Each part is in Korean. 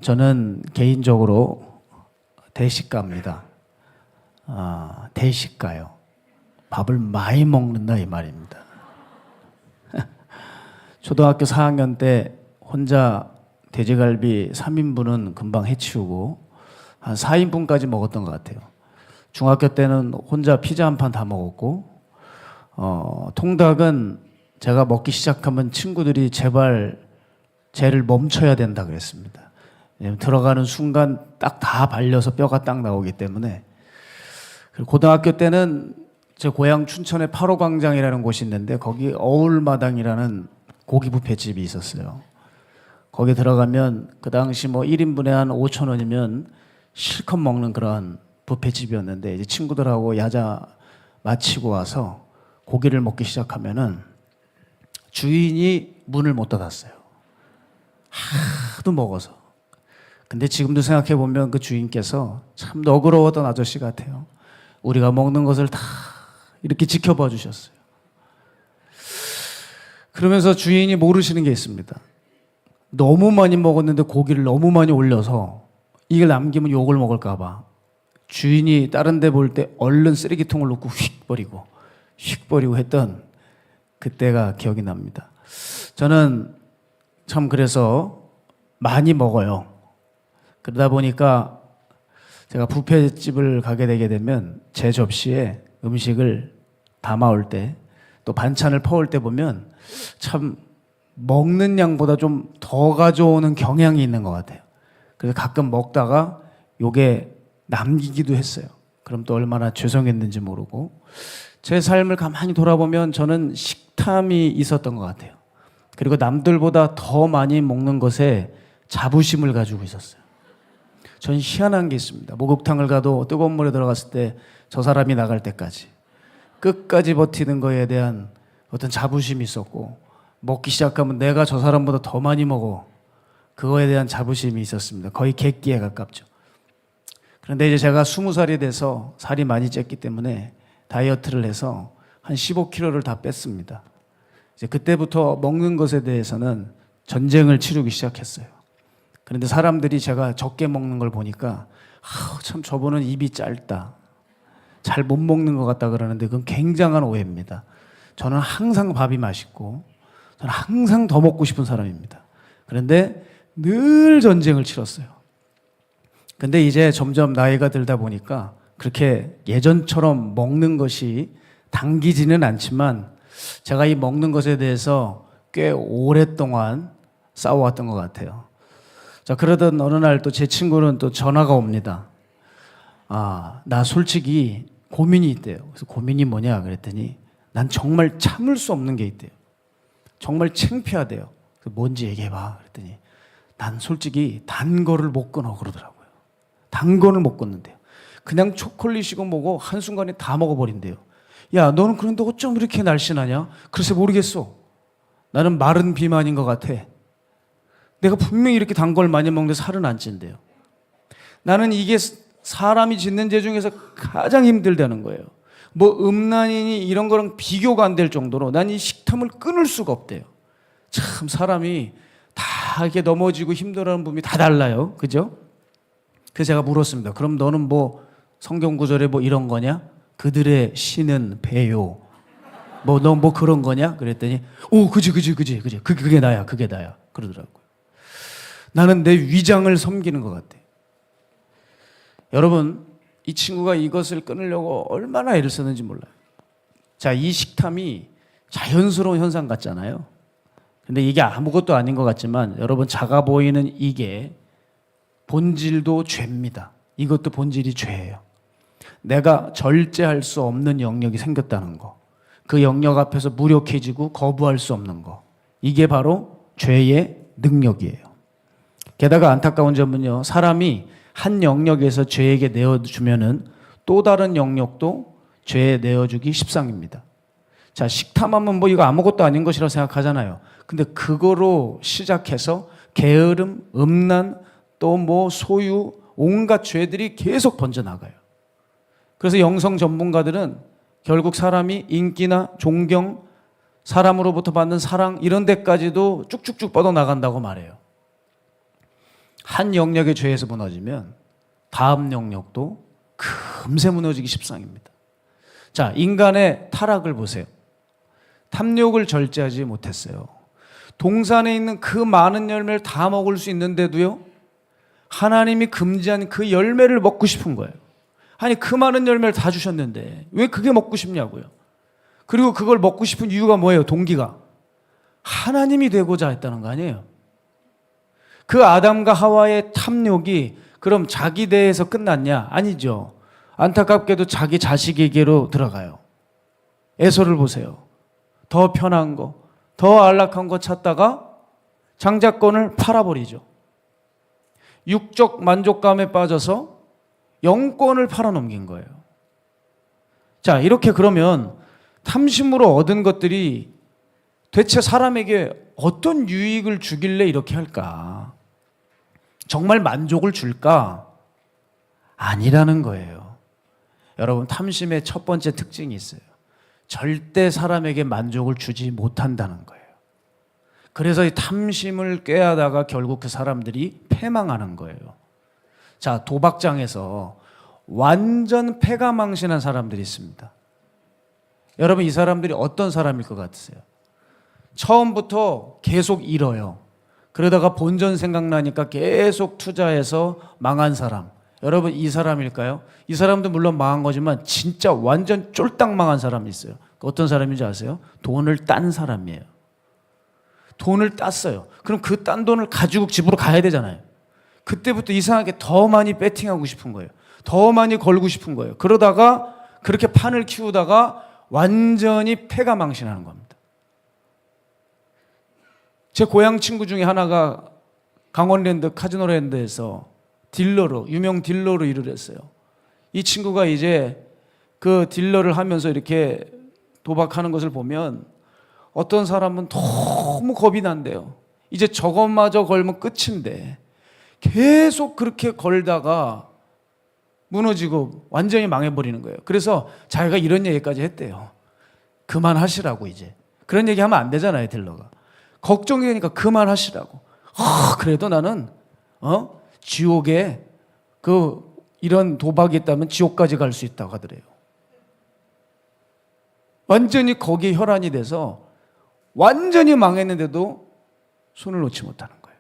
저는 개인적으로 대식가입니다. 대식가요. 밥을 많이 먹는다 이 말입니다. 초등학교 4학년 때 혼자 돼지갈비 3인분은 금방 해치우고 한 4인분까지 먹었던 것 같아요. 중학교 때는 혼자 피자 한 판 다 먹었고, 통닭은 제가 먹기 시작하면 친구들이 제발 쟤를 멈춰야 된다 그랬습니다. 왜냐면 들어가는 순간 딱 다 발려서 뼈가 딱 나오기 때문에. 그리고 고등학교 때는 제 고향 춘천에 8호 광장이라는 곳이 있는데 거기 어울마당이라는 고기 뷔페집이 있었어요. 거기 들어가면 그 당시 뭐 1인분에 한 5,000원이면 실컷 먹는 그런 뷔페집이었는데, 이제 친구들하고 야자 마치고 와서 고기를 먹기 시작하면은 주인이 문을 못 닫았어요. 하도 먹어서. 근데 지금도 생각해 보면 그 주인께서 참 너그러웠던 아저씨 같아요. 우리가 먹는 것을 다 이렇게 지켜봐 주셨어요. 그러면서 주인이 모르시는 게 있습니다. 너무 많이 먹었는데 고기를 너무 많이 올려서 이걸 남기면 욕을 먹을까 봐 주인이 다른 데 볼 때 얼른 쓰레기통을 놓고 휙 버리고 했던 그때가 기억이 납니다. 저는 참 그래서 많이 먹어요. 그러다 보니까 제가 뷔페집을 가게 되게 되면 제 접시에 음식을 담아올 때, 또 반찬을 퍼올 때 보면 참 먹는 양보다 좀 더 가져오는 경향이 있는 것 같아요. 그래서 가끔 먹다가 요게 남기기도 했어요. 그럼 또 얼마나 죄송했는지 모르고. 제 삶을 가만히 돌아보면 저는 식탐이 있었던 것 같아요. 그리고 남들보다 더 많이 먹는 것에 자부심을 가지고 있었어요. 전 희한한 게 있습니다. 목욕탕을 가도 뜨거운 물에 들어갔을 때 저 사람이 나갈 때까지 끝까지 버티는 거에 대한 어떤 자부심이 있었고, 먹기 시작하면 내가 저 사람보다 더 많이 먹어, 그거에 대한 자부심이 있었습니다. 거의 객기에 가깝죠. 그런데 이제 제가 20살이 돼서 살이 많이 쪘기 때문에 다이어트를 해서 한 15kg를 다 뺐습니다. 이제 그때부터 먹는 것에 대해서는 전쟁을 치르기 시작했어요. 그런데 사람들이 제가 적게 먹는 걸 보니까 참 저분은 입이 짧다, 잘 못 먹는 것 같다 그러는데, 그건 굉장한 오해입니다. 저는 항상 밥이 맛있고 저는 항상 더 먹고 싶은 사람입니다. 그런데 늘 전쟁을 치렀어요. 근데 이제 점점 나이가 들다 보니까 그렇게 예전처럼 먹는 것이 당기지는 않지만 제가 이 먹는 것에 대해서 꽤 오랫동안 싸워왔던 것 같아요. 자, 그러던 어느 날 또 제 친구는 또 전화가 옵니다. 나 솔직히 고민이 있대요. 그래서 고민이 뭐냐 그랬더니 난 정말 참을 수 없는 게 있대요. 정말 창피하대요. 뭔지 얘기해봐 그랬더니 난 솔직히 단 거를 못 끊어 그러더라고요. 단 거는 못 끊는데요. 그냥 초콜릿이고 뭐고 한순간에 다 먹어버린대요. 야, 너는 그런데 어쩜 이렇게 날씬하냐? 글쎄 모르겠어. 나는 마른 비만인 것 같아. 내가 분명히 이렇게 단 걸 많이 먹는데 살은 안 찐대요. 나는 이게 사람이 짓는 죄 중에서 가장 힘들다는 거예요. 뭐 음란이니 이런 거랑 비교가 안 될 정도로 난 이 식탐을 끊을 수가 없대요. 참 사람이 다 이렇게 넘어지고 힘들어하는 부분이 다 달라요. 그죠? 그래서 제가 물었습니다. 그럼 너는 뭐 성경 구절에 뭐 이런 거냐? 그들의 신은 배요. 뭐 너 뭐 그런 거냐? 그랬더니 그지. 그게 나야. 그러더라고요. 나는 내 위장을 섬기는 것 같아. 여러분, 이 친구가 이것을 끊으려고 얼마나 애를 쓰는지 몰라요. 자, 이 식탐이 자연스러운 현상 같잖아요. 근데 이게 아무것도 아닌 것 같지만 여러분, 작아 보이는 이게 본질도 죄입니다. 이것도 본질이 죄예요. 내가 절제할 수 없는 영역이 생겼다는 거, 그 영역 앞에서 무력해지고 거부할 수 없는 거, 이게 바로 죄의 능력이에요. 게다가 안타까운 점은요, 사람이 한 영역에서 죄에게 내어주면은 또 다른 영역도 죄에 내어주기 십상입니다. 자, 식탐하면 뭐 이거 아무것도 아닌 것이라 생각하잖아요. 근데 그거로 시작해서 게으름, 음란, 또 뭐 소유, 온갖 죄들이 계속 번져나가요. 그래서 영성 전문가들은 결국 사람이 인기나 존경, 사람으로부터 받는 사랑 이런 데까지도 쭉쭉쭉 뻗어나간다고 말해요. 한 영역의 죄에서 무너지면 다음 영역도 금세 무너지기 십상입니다. 자, 인간의 타락을 보세요. 탐욕을 절제하지 못했어요. 동산에 있는 그 많은 열매를 다 먹을 수 있는데도요, 하나님이 금지한 그 열매를 먹고 싶은 거예요. 아니, 그 많은 열매를 다 주셨는데 왜 그게 먹고 싶냐고요. 그리고 그걸 먹고 싶은 이유가 뭐예요? 동기가 하나님이 되고자 했다는 거 아니에요. 그 아담과 하와의 탐욕이 그럼 자기 대에서 끝났냐? 아니죠. 안타깝게도 자기 자식에게로 들어가요. 에서를 보세요. 더 편한 거, 더 안락한 거 찾다가 장자권을 팔아버리죠. 육적 만족감에 빠져서 영권을 팔아넘긴 거예요. 자, 이렇게 그러면 탐심으로 얻은 것들이 대체 사람에게 어떤 유익을 주길래 이렇게 할까? 정말 만족을 줄까? 아니라는 거예요. 여러분, 탐심의 첫 번째 특징이 있어요. 절대 사람에게 만족을 주지 못한다는 거예요. 그래서 이 탐심을 꾀하다가 결국 그 사람들이 패망하는 거예요. 자, 도박장에서 완전 패가망신한 사람들이 있습니다. 여러분, 이 사람들이 어떤 사람일 것 같으세요? 처음부터 계속 잃어요. 그러다가 본전 생각나니까 계속 투자해서 망한 사람. 여러분, 이 사람일까요? 이 사람도 물론 망한 거지만 진짜 완전 쫄딱 망한 사람이 있어요. 어떤 사람인지 아세요? 돈을 딴 사람이에요. 돈을 땄어요. 그럼 그 딴 돈을 가지고 집으로 가야 되잖아요. 그때부터 이상하게 더 많이 배팅하고 싶은 거예요. 더 많이 걸고 싶은 거예요. 그러다가 그렇게 판을 키우다가 완전히 패가 망신하는 겁니다. 제 고향 친구 중에 하나가 강원랜드 카지노랜드에서 딜러로, 유명 딜러로 일을 했어요. 이 친구가 이제 그 딜러를 하면서 이렇게 도박하는 것을 보면 어떤 사람은 너무 겁이 난대요. 이제 저것마저 걸면 끝인데 계속 그렇게 걸다가 무너지고 완전히 망해버리는 거예요. 그래서 자기가 이런 얘기까지 했대요. 그만하시라고. 이제 그런 얘기하면 안 되잖아요, 딜러가. 걱정이 되니까 그만하시라고. 그래도 나는 지옥에 이런 도박이 있다면 지옥까지 갈 수 있다고 하더래요. 완전히 거기에 혈안이 돼서 완전히 망했는데도 손을 놓지 못하는 거예요.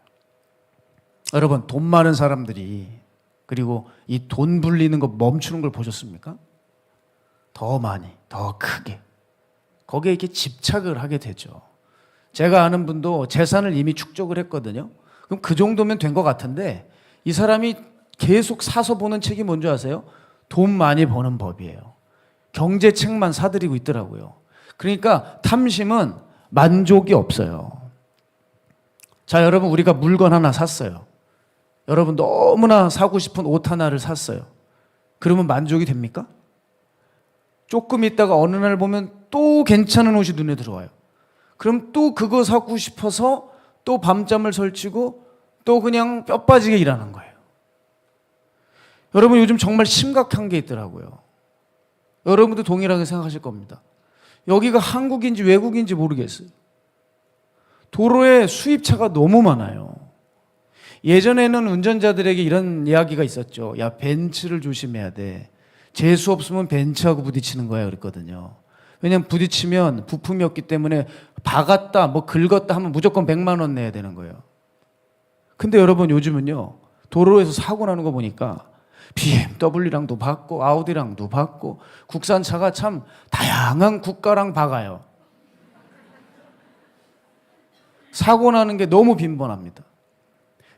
여러분, 돈 많은 사람들이 그리고 이 돈 불리는 거 멈추는 걸 보셨습니까? 더 많이, 더 크게 거기에 이렇게 집착을 하게 되죠. 제가 아는 분도 재산을 이미 축적을 했거든요. 그럼 그 정도면 된 것 같은데 이 사람이 계속 사서 보는 책이 뭔지 아세요? 돈 많이 버는 법이에요. 경제책만 사들이고 있더라고요. 그러니까 탐심은 만족이 없어요. 자, 여러분, 우리가 물건 하나 샀어요. 여러분, 너무나 사고 싶은 옷 하나를 샀어요. 그러면 만족이 됩니까? 조금 있다가 어느 날 보면 또 괜찮은 옷이 눈에 들어와요. 그럼 또 그거 사고 싶어서 또 밤잠을 설치고 또 그냥 뼈 빠지게 일하는 거예요. 여러분, 요즘 정말 심각한 게 있더라고요. 여러분도 동일하게 생각하실 겁니다. 여기가 한국인지 외국인지 모르겠어요. 도로에 수입차가 너무 많아요. 예전에는 운전자들에게 이런 이야기가 있었죠. 야, 벤츠를 조심해야 돼. 재수 없으면 벤츠하고 부딪히는 거야 그랬거든요. 왜냐면 부딪히면 부품이 없기 때문에 박았다 뭐 긁었다 하면 무조건 100만 원 내야 되는 거예요. 근데 여러분, 요즘은요, 도로에서 사고 나는 거 보니까 BMW랑도 박고 아우디랑도 박고 국산차가 참 다양한 국가랑 박아요. 사고 나는 게 너무 빈번합니다.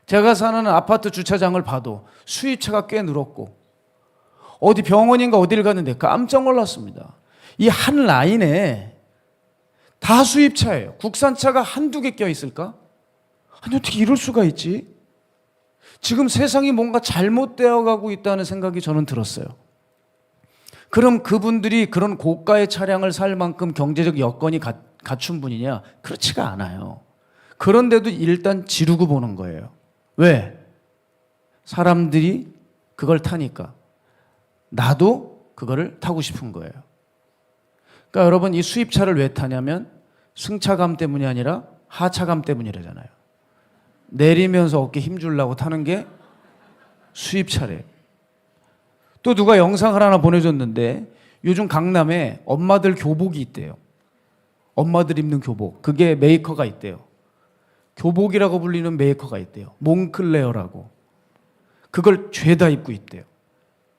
제가 사는 아파트 주차장을 봐도 수입차가 꽤 늘었고 어디 병원인가 어디를 갔는데 깜짝 놀랐습니다. 이 한 라인에 다 수입차예요. 국산차가 한두 개 껴있을까? 아니, 어떻게 이럴 수가 있지? 지금 세상이 뭔가 잘못되어 가고 있다는 생각이 저는 들었어요. 그럼 그분들이 그런 고가의 차량을 살 만큼 경제적 여건이 갖춘 분이냐? 그렇지가 않아요. 그런데도 일단 지르고 보는 거예요. 왜? 사람들이 그걸 타니까 나도 그거를 타고 싶은 거예요. 그러니까 여러분, 이 수입차를 왜 타냐면 승차감 때문이 아니라 하차감 때문이라잖아요. 내리면서 어깨 힘주려고 타는 게 수입차래. 또 누가 영상을 하나 보내줬는데 요즘 강남에 엄마들 교복이 있대요. 엄마들 입는 교복. 그게 메이커가 있대요. 교복이라고 불리는 메이커가 있대요. 몽클레어라고. 그걸 죄다 입고 있대요.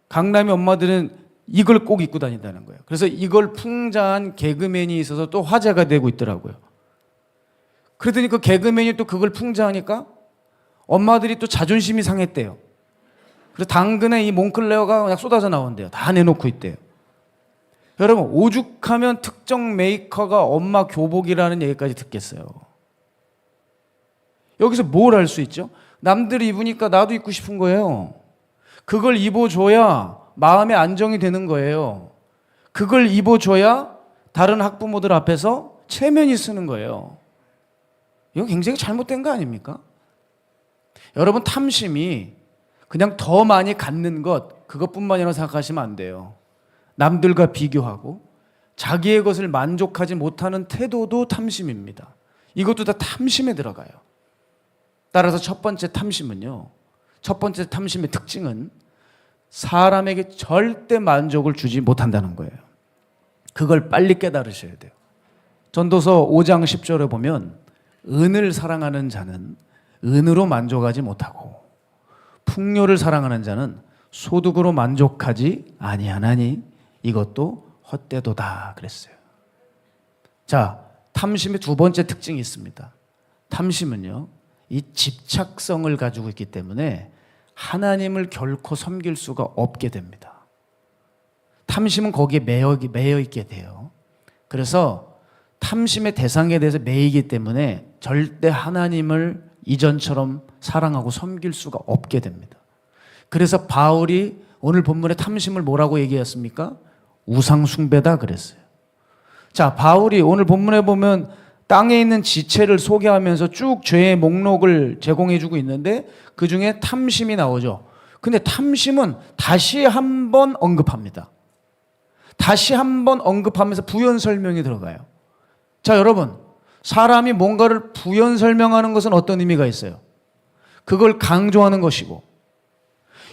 강남의 엄마들은 이걸 꼭 입고 다닌다는 거예요. 그래서 이걸 풍자한 개그맨이 있어서 또 화제가 되고 있더라고요. 그러더니 그 개그맨이 또 그걸 풍자하니까 엄마들이 또 자존심이 상했대요. 그래서 당근에 이 몽클레어가 그냥 쏟아져 나온대요. 다 내놓고 있대요. 여러분, 오죽하면 특정 메이커가 엄마 교복이라는 얘기까지 듣겠어요. 여기서 뭘 할 수 있죠? 남들이 입으니까 나도 입고 싶은 거예요. 그걸 입어줘야 마음의 안정이 되는 거예요. 그걸 입어줘야 다른 학부모들 앞에서 체면이 쓰는 거예요. 이거 굉장히 잘못된 거 아닙니까? 여러분, 탐심이 그냥 더 많이 갖는 것, 그것뿐만이라고 생각하시면 안 돼요. 남들과 비교하고 자기의 것을 만족하지 못하는 태도도 탐심입니다. 이것도 다 탐심에 들어가요. 따라서 첫 번째 탐심은요, 첫 번째 탐심의 특징은 사람에게 절대 만족을 주지 못한다는 거예요. 그걸 빨리 깨달으셔야 돼요. 전도서 5장 10절에 보면 은을 사랑하는 자는 은으로 만족하지 못하고 풍요를 사랑하는 자는 소득으로 만족하지 아니하나니 이것도 헛되도다 그랬어요. 자, 탐심의 두 번째 특징이 있습니다. 탐심은요, 이 집착성을 가지고 있기 때문에 하나님을 결코 섬길 수가 없게 됩니다. 탐심은 거기에 매여 있게 돼요. 그래서 탐심의 대상에 대해서 매이기 때문에 절대 하나님을 이전처럼 사랑하고 섬길 수가 없게 됩니다. 그래서 바울이 오늘 본문의 탐심을 뭐라고 얘기했습니까? 우상숭배다 그랬어요. 자, 바울이 오늘 본문에 보면 땅에 있는 지체를 소개하면서 쭉 죄의 목록을 제공해주고 있는데 그 중에 탐심이 나오죠. 근데 탐심은 다시 한번 언급합니다. 다시 한번 언급하면서 부연 설명이 들어가요. 자, 여러분, 사람이 뭔가를 부연 설명하는 것은 어떤 의미가 있어요? 그걸 강조하는 것이고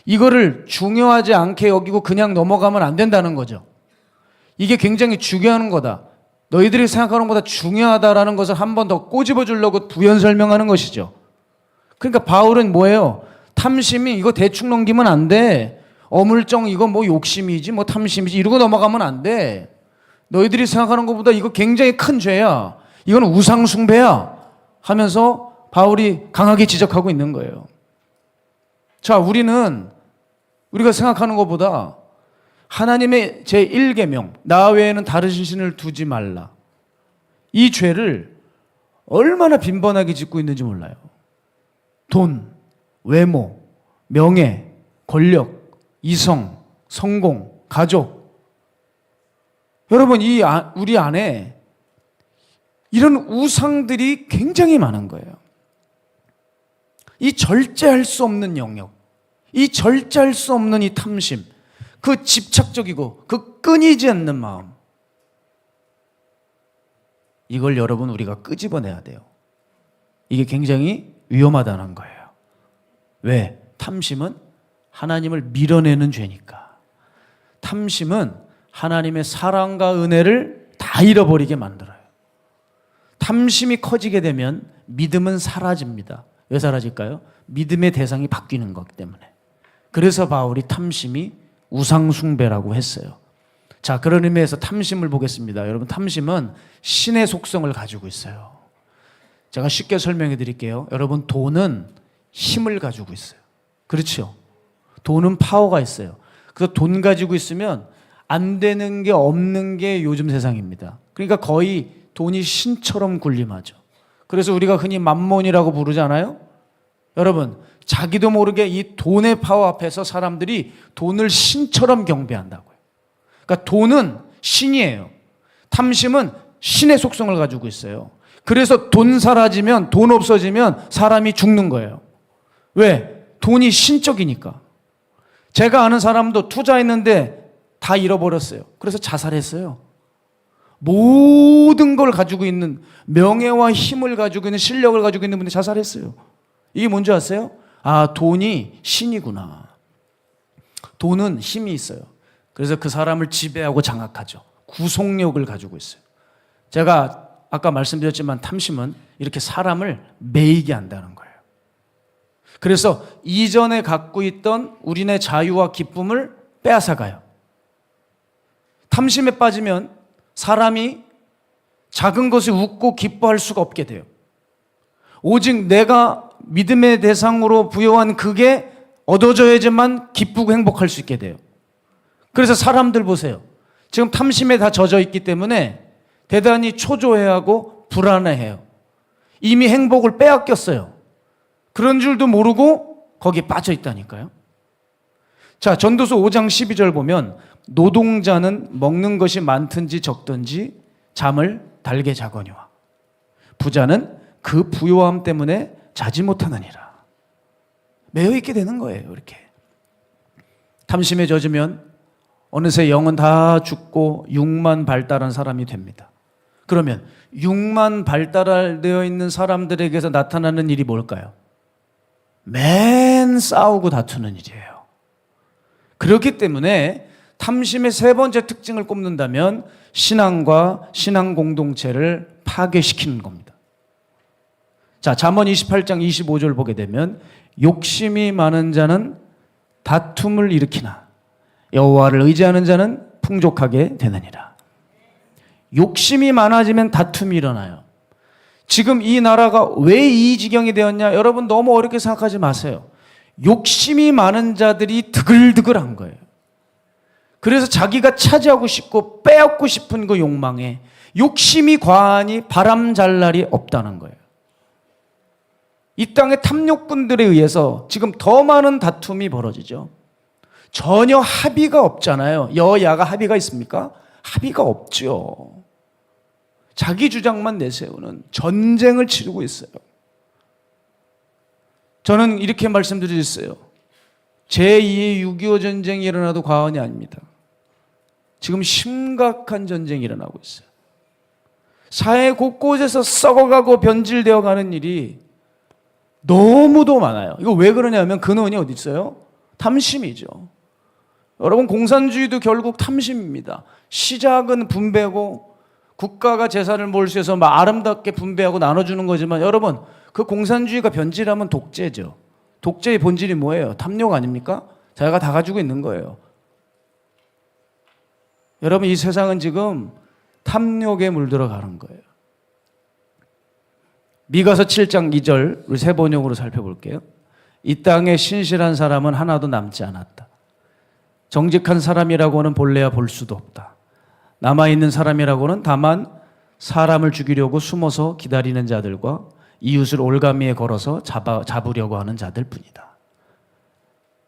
이거를 중요하지 않게 여기고 그냥 넘어가면 안 된다는 거죠. 이게 굉장히 중요한 거다. 너희들이 생각하는 것보다 중요하다라는 것을 한 번 더 꼬집어 주려고 부연 설명하는 것이죠. 그러니까 바울은 뭐예요? 탐심이 이거 대충 넘기면 안 돼. 어물쩡 이거 뭐 욕심이지 뭐 탐심이지 이러고 넘어가면 안 돼. 너희들이 생각하는 것보다 이거 굉장히 큰 죄야. 이건 우상숭배야 하면서 바울이 강하게 지적하고 있는 거예요. 자, 우리가 생각하는 것보다 하나님의 제1계명 나 외에는 다른 신을 두지 말라, 이 죄를 얼마나 빈번하게 짓고 있는지 몰라요. 돈, 외모, 명예, 권력, 이성, 성공, 가족. 여러분, 우리 안에 이런 우상들이 굉장히 많은 거예요. 이 절제할 수 없는 영역, 이 절제할 수 없는 이 탐심, 그 집착적이고 그 끊이지 않는 마음, 이걸 여러분 우리가 끄집어내야 돼요. 이게 굉장히 위험하다는 거예요. 왜? 탐심은 하나님을 밀어내는 죄니까. 탐심은 하나님의 사랑과 은혜를 다 잃어버리게 만들어요. 탐심이 커지게 되면 믿음은 사라집니다. 왜 사라질까요? 믿음의 대상이 바뀌는 거기 때문에. 그래서 바울이 탐심이 우상숭배라고 했어요. 자, 그런 의미에서 탐심을 보겠습니다. 여러분, 탐심은 신의 속성을 가지고 있어요. 제가 쉽게 설명해 드릴게요. 여러분, 돈은 힘을 가지고 있어요. 그렇죠? 돈은 파워가 있어요. 그래서 돈 가지고 있으면 안 되는 게 없는 게 요즘 세상입니다. 그러니까 거의 돈이 신처럼 군림하죠. 그래서 우리가 흔히 맘몬이라고 부르잖아요. 여러분, 자기도 모르게 이 돈의 파워 앞에서 사람들이 돈을 신처럼 경배한다고요. 그러니까 돈은 신이에요. 탐심은 신의 속성을 가지고 있어요. 그래서 돈 사라지면, 돈 없어지면 사람이 죽는 거예요. 왜? 돈이 신적이니까. 제가 아는 사람도 투자했는데 다 잃어버렸어요. 그래서 자살했어요. 모든 걸 가지고 있는, 명예와 힘을 가지고 있는, 실력을 가지고 있는 분이 자살했어요. 이게 뭔지 아세요? 아, 돈이 신이구나. 돈은 힘이 있어요. 그래서 그 사람을 지배하고 장악하죠. 구속력을 가지고 있어요. 제가 아까 말씀드렸지만 탐심은 이렇게 사람을 매이게 한다는 거예요. 그래서 이전에 갖고 있던 우리네 자유와 기쁨을 빼앗아가요. 탐심에 빠지면 사람이 작은 것에 웃고 기뻐할 수가 없게 돼요. 오직 내가 믿음의 대상으로 부여한 그게 얻어져야지만 기쁘고 행복할 수 있게 돼요. 그래서 사람들 보세요. 지금 탐심에 다 젖어 있기 때문에 대단히 초조해하고 불안해해요. 이미 행복을 빼앗겼어요. 그런 줄도 모르고 거기에 빠져 있다니까요. 자, 전도서 5장 12절 보면 노동자는 먹는 것이 많든지 적든지 잠을 달게 자거니와 부자는 그 부요함 때문에 자지 못하느니라. 매여 있게 되는 거예요. 이렇게 탐심에 젖으면 어느새 영은 다 죽고 육만 발달한 사람이 됩니다. 그러면 육만 발달되어 있는 사람들에게서 나타나는 일이 뭘까요? 맨 싸우고 다투는 일이에요. 그렇기 때문에 탐심의 세 번째 특징을 꼽는다면 신앙과 신앙 공동체를 파괴시키는 겁니다. 자, 잠언 28장 25절 보게 되면 욕심이 많은 자는 다툼을 일으키나 여호와를 의지하는 자는 풍족하게 되느니라. 욕심이 많아지면 다툼이 일어나요. 지금 이 나라가 왜 이 지경이 되었냐? 여러분 너무 어렵게 생각하지 마세요. 욕심이 많은 자들이 드글드글한 거예요. 그래서 자기가 차지하고 싶고 빼앗고 싶은 그 욕망에 욕심이 과하니 바람 잘 날이 없다는 거예요. 이 땅의 탐욕꾼들에 의해서 지금 더 많은 다툼이 벌어지죠. 전혀 합의가 없잖아요. 여야가 합의가 있습니까? 합의가 없죠. 자기 주장만 내세우는 전쟁을 치르고 있어요. 저는 이렇게 말씀드렸어요. 제2의 6.25 전쟁이 일어나도 과언이 아닙니다. 지금 심각한 전쟁이 일어나고 있어요. 사회 곳곳에서 썩어가고 변질되어 가는 일이 너무도 많아요. 이거 왜 그러냐면 근원이 어디 있어요? 탐심이죠. 여러분 공산주의도 결국 탐심입니다. 시작은 분배고 국가가 재산을 몰수해서 막 아름답게 분배하고 나눠주는 거지만 여러분 그 공산주의가 변질하면 독재죠. 독재의 본질이 뭐예요? 탐욕 아닙니까? 자기가 다 가지고 있는 거예요. 여러분 이 세상은 지금 탐욕에 물들어 가는 거예요. 미가서 7장 2절 우리 세 번역으로 살펴볼게요. 이 땅에 신실한 사람은 하나도 남지 않았다. 정직한 사람이라고는 본래야 볼 수도 없다. 남아있는 사람이라고는 다만 사람을 죽이려고 숨어서 기다리는 자들과 이웃을 올가미에 걸어서 잡으려고 하는 자들 뿐이다.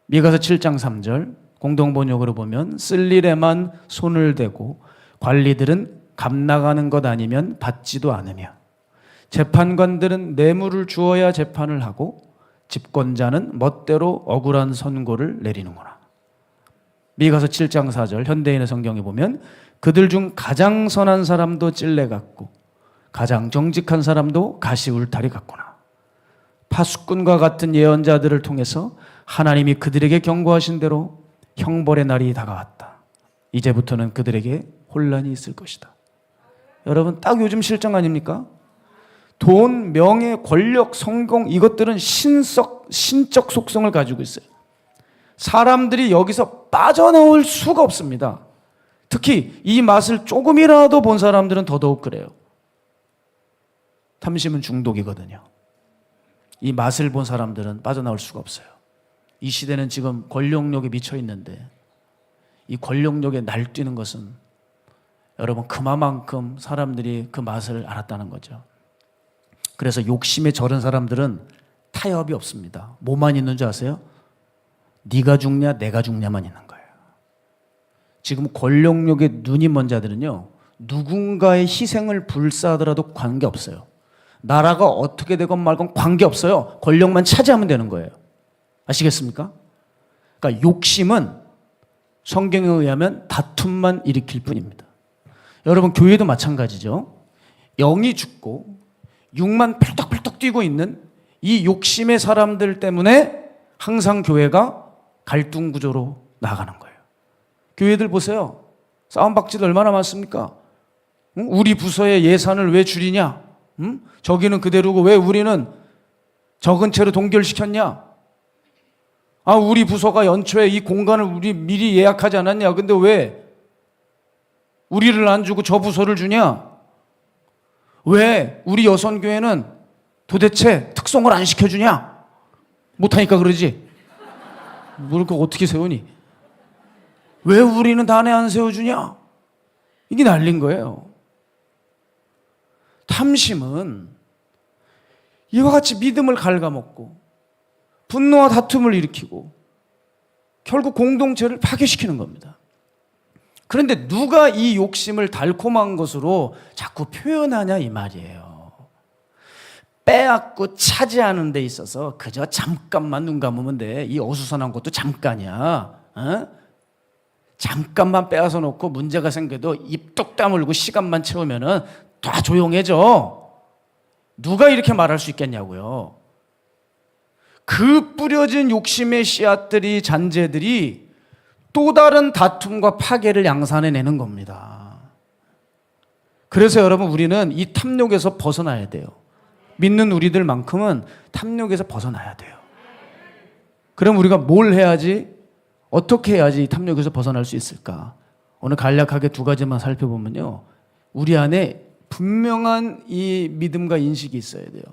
미가서 7장 3절 공동번역으로 보면 쓸 일에만 손을 대고 관리들은 값나가는 것 아니면 받지도 않으며 재판관들은 뇌물을 주어야 재판을 하고 집권자는 멋대로 억울한 선고를 내리는구나. 미가서 7장 4절 현대인의 성경에 보면 그들 중 가장 선한 사람도 찔레 같고 가장 정직한 사람도 가시 울타리 같구나. 파수꾼과 같은 예언자들을 통해서 하나님이 그들에게 경고하신 대로 형벌의 날이 다가왔다. 이제부터는 그들에게 혼란이 있을 것이다. 여러분 딱 요즘 실정 아닙니까? 돈, 명예, 권력, 성공 이것들은 신적 속성을 가지고 있어요. 사람들이 여기서 빠져나올 수가 없습니다. 특히 이 맛을 조금이라도 본 사람들은 더더욱 그래요. 탐심은 중독이거든요. 이 맛을 본 사람들은 빠져나올 수가 없어요. 이 시대는 지금 권력욕에 미쳐 있는데 이 권력욕에 날뛰는 것은 여러분 그만큼 사람들이 그 맛을 알았다는 거죠. 그래서 욕심에 절은 사람들은 타협이 없습니다. 뭐만 있는 줄 아세요? 네가 죽냐 내가 죽냐만 있는 거예요. 지금 권력욕에 눈이 먼 자들은요 누군가의 희생을 불사하더라도 관계없어요. 나라가 어떻게 되건 말건 관계없어요. 권력만 차지하면 되는 거예요. 아시겠습니까? 그러니까 욕심은 성경에 의하면 다툼만 일으킬 뿐입니다. 여러분 교회도 마찬가지죠. 영이 죽고 육만 펄떡펄떡 뛰고 있는 이 욕심의 사람들 때문에 항상 교회가 갈등 구조로 나가는 거예요. 교회들 보세요. 싸움박질 얼마나 많습니까? 응? 우리 부서의 예산을 왜 줄이냐? 응? 저기는 그대로고 왜 우리는 적은 채로 동결시켰냐? 아, 우리 부서가 연초에 이 공간을 우리 미리 예약하지 않았냐? 근데 왜 우리를 안 주고 저 부서를 주냐? 왜 우리 여선교회는 도대체 특송을 안 시켜주냐? 못하니까 그러지. 뭘 그 어떻게 세우니? 왜 우리는 단에 안 세워주냐? 이게 난린 거예요. 탐심은 이와 같이 믿음을 갉아먹고 분노와 다툼을 일으키고 결국 공동체를 파괴시키는 겁니다. 그런데 누가 이 욕심을 달콤한 것으로 자꾸 표현하냐 이 말이에요. 빼앗고 차지하는 데 있어서 그저 잠깐만 눈 감으면 돼. 이 어수선한 것도 잠깐이야. 어? 잠깐만 빼앗아 놓고 문제가 생겨도 입 뚝 다물고 시간만 채우면은 다 조용해져. 누가 이렇게 말할 수 있겠냐고요. 그 뿌려진 욕심의 씨앗들이, 잔재들이 또 다른 다툼과 파괴를 양산해내는 겁니다. 그래서 여러분, 우리는 이 탐욕에서 벗어나야 돼요. 믿는 우리들만큼은 탐욕에서 벗어나야 돼요. 그럼 우리가 뭘 해야지, 어떻게 해야지 이 탐욕에서 벗어날 수 있을까? 오늘 간략하게 두 가지만 살펴보면요, 우리 안에 분명한 이 믿음과 인식이 있어야 돼요.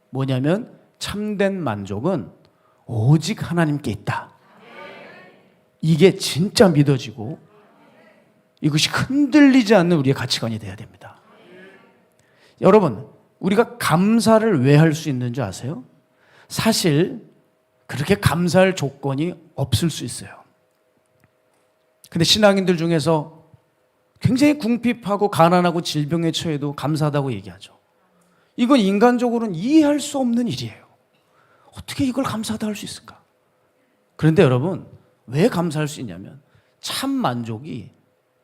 뭐냐면 참된 만족은 오직 하나님께 있다. 이게 진짜 믿어지고 이것이 흔들리지 않는 우리의 가치관이 돼야 됩니다. 여러분, 우리가 감사를 왜 할 수 있는 줄 아세요? 사실 그렇게 감사할 조건이 없을 수 있어요. 근데 신앙인들 중에서 굉장히 궁핍하고 가난하고 질병에 처해도 감사하다고 얘기하죠. 이건 인간적으로는 이해할 수 없는 일이에요. 어떻게 이걸 감사하다 할 수 있을까? 그런데 여러분, 왜 감사할 수 있냐면 참 만족이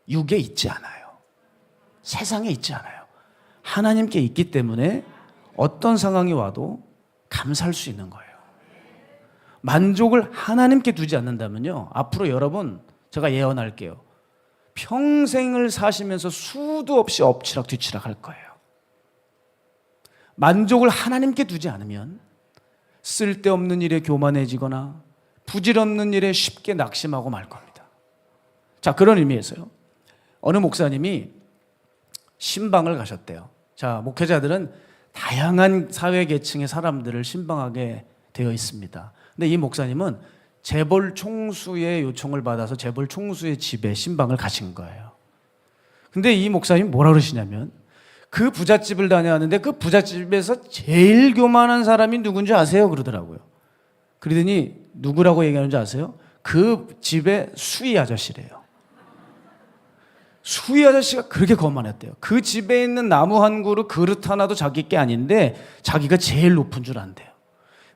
육에 있지 않아요. 세상에 있지 않아요. 하나님께 있기 때문에 어떤 상황이 와도 감사할 수 있는 거예요. 만족을 하나님께 두지 않는다면요, 앞으로 여러분, 제가 예언할게요. 평생을 사시면서 수도 없이 엎치락 뒤치락 할 거예요. 만족을 하나님께 두지 않으면 쓸데없는 일에 교만해지거나 부질없는 일에 쉽게 낙심하고 말 겁니다. 자, 그런 의미에서요, 어느 목사님이 신방을 가셨대요. 자, 목회자들은 다양한 사회 계층의 사람들을 신방하게 되어 있습니다. 근데 이 목사님은 재벌 총수의 요청을 받아서 재벌 총수의 집에 신방을 가신 거예요. 근데 이 목사님이 뭐라 그러시냐면, 그 부잣집을 다녀왔는데 그 부잣집에서 제일 교만한 사람이 누군지 아세요? 그러더라고요. 그러더니 누구라고 얘기하는지 아세요? 그 집의 수희 아저씨래요. 수희 아저씨가 그렇게 거만했대요. 그 집에 있는 나무 한 그루, 그릇 하나도 자기 게 아닌데 자기가 제일 높은 줄 안대요.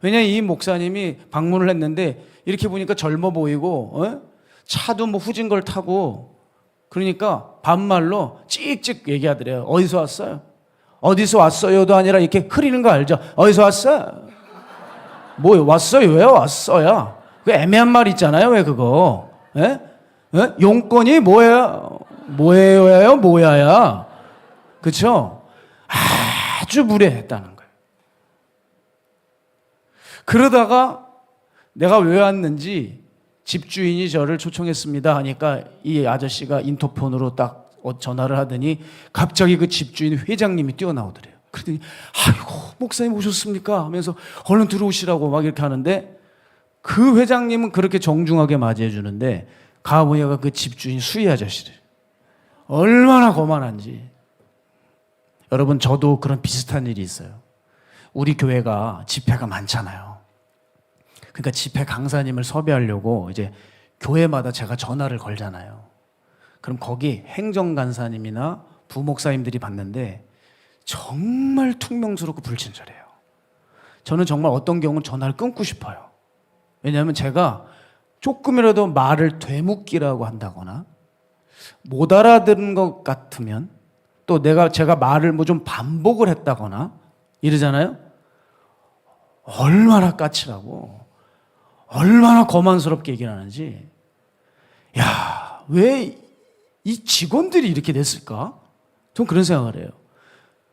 왜냐하면 이 목사님이 방문을 했는데 이렇게 보니까 젊어 보이고, 차도 뭐 후진 걸 타고, 그러니까 반말로 찍찍 얘기하더래요. 어디서 왔어요? 어디서 왔어요도 아니라 이렇게 흐리는 거 알죠? 어디서 왔어요? 뭐 왔어요? 왜 왔어야? 그 애매한 말 있잖아요. 왜 그거? 예? 예? 용건이 뭐예요? 뭐예요? 뭐야야? 그렇죠? 아주 무례했다는 거예요. 그러다가 내가 왜 왔는지 집주인이 저를 초청했습니다 하니까 이 아저씨가 인터폰으로 딱 전화를 하더니 갑자기 그 집주인 회장님이 뛰어나오더래요. 그러더니 아이고 목사님 오셨습니까? 하면서 얼른 들어오시라고 막 이렇게 하는데, 그 회장님은 그렇게 정중하게 맞이해 주는데 가보니까 그 집주인 수희 아저씨를 얼마나 거만한지. 여러분, 저도 그런 비슷한 일이 있어요. 우리 교회가 집회가 많잖아요. 그러니까 집회 강사님을 섭외하려고 이제 교회마다 제가 전화를 걸잖아요. 그럼 거기 행정간사님이나 부목사님들이 받는데 정말 퉁명스럽고 불친절해요. 저는 정말 어떤 경우는 전화를 끊고 싶어요. 왜냐하면 제가 조금이라도 말을 되묻기라고 한다거나 못 알아듣는 것 같으면, 또 제가 말을 뭐 좀 반복을 했다거나 이러잖아요. 얼마나 까칠하고 얼마나 거만스럽게 얘기를 하는지. 야, 왜 이 직원들이 이렇게 됐을까? 전 그런 생각을 해요.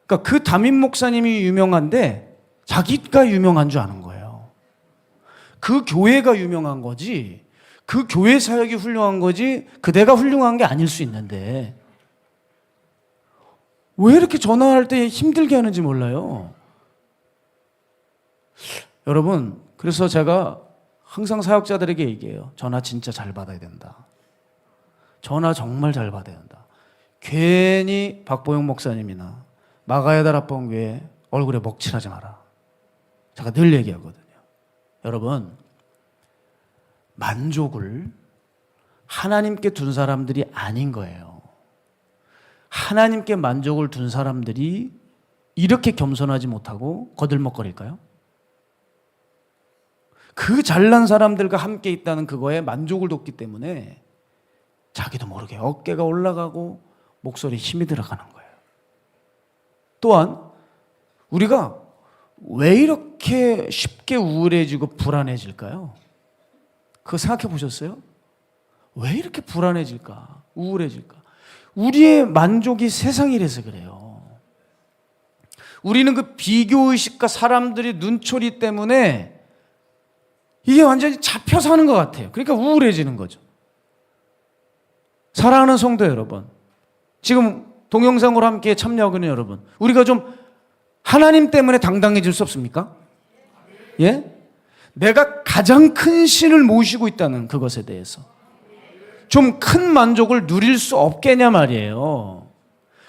그러니까 그 담임 목사님이 유명한데 자기가 유명한 줄 아는 거예요. 그 교회가 유명한 거지, 그 교회 사역이 훌륭한 거지, 그대가 훌륭한 게 아닐 수 있는데 왜 이렇게 전화할 때 힘들게 하는지 몰라요. 여러분, 그래서 제가 항상 사역자들에게 얘기해요. 전화 진짜 잘 받아야 된다. 전화 정말 잘 받아야 된다. 괜히 박보영 목사님이나 마가야달 합본교회 얼굴에 먹칠하지 마라. 제가 늘 얘기하거든요. 여러분, 만족을 하나님께 둔 사람들이 아닌 거예요. 하나님께 만족을 둔 사람들이 이렇게 겸손하지 못하고 거들먹거릴까요? 그 잘난 사람들과 함께 있다는 그거에 만족을 뒀기 때문에 자기도 모르게 어깨가 올라가고 목소리에 힘이 들어가는 거예요. 또한 우리가 왜 이렇게 쉽게 우울해지고 불안해질까요? 그거 생각해 보셨어요? 왜 이렇게 불안해질까? 우울해질까? 우리의 만족이 세상이라서 그래요. 우리는 그 비교의식과 사람들이 눈초리 때문에 이게 완전히 잡혀 사는 것 같아요. 그러니까 우울해지는 거죠. 사랑하는 성도 여러분, 지금 동영상으로 함께 참여하고 있는 여러분, 우리가 좀 하나님 때문에 당당해질 수 없습니까? 예? 내가 가장 큰 신을 모시고 있다는 그것에 대해서 좀 큰 만족을 누릴 수 없겠냐 말이에요.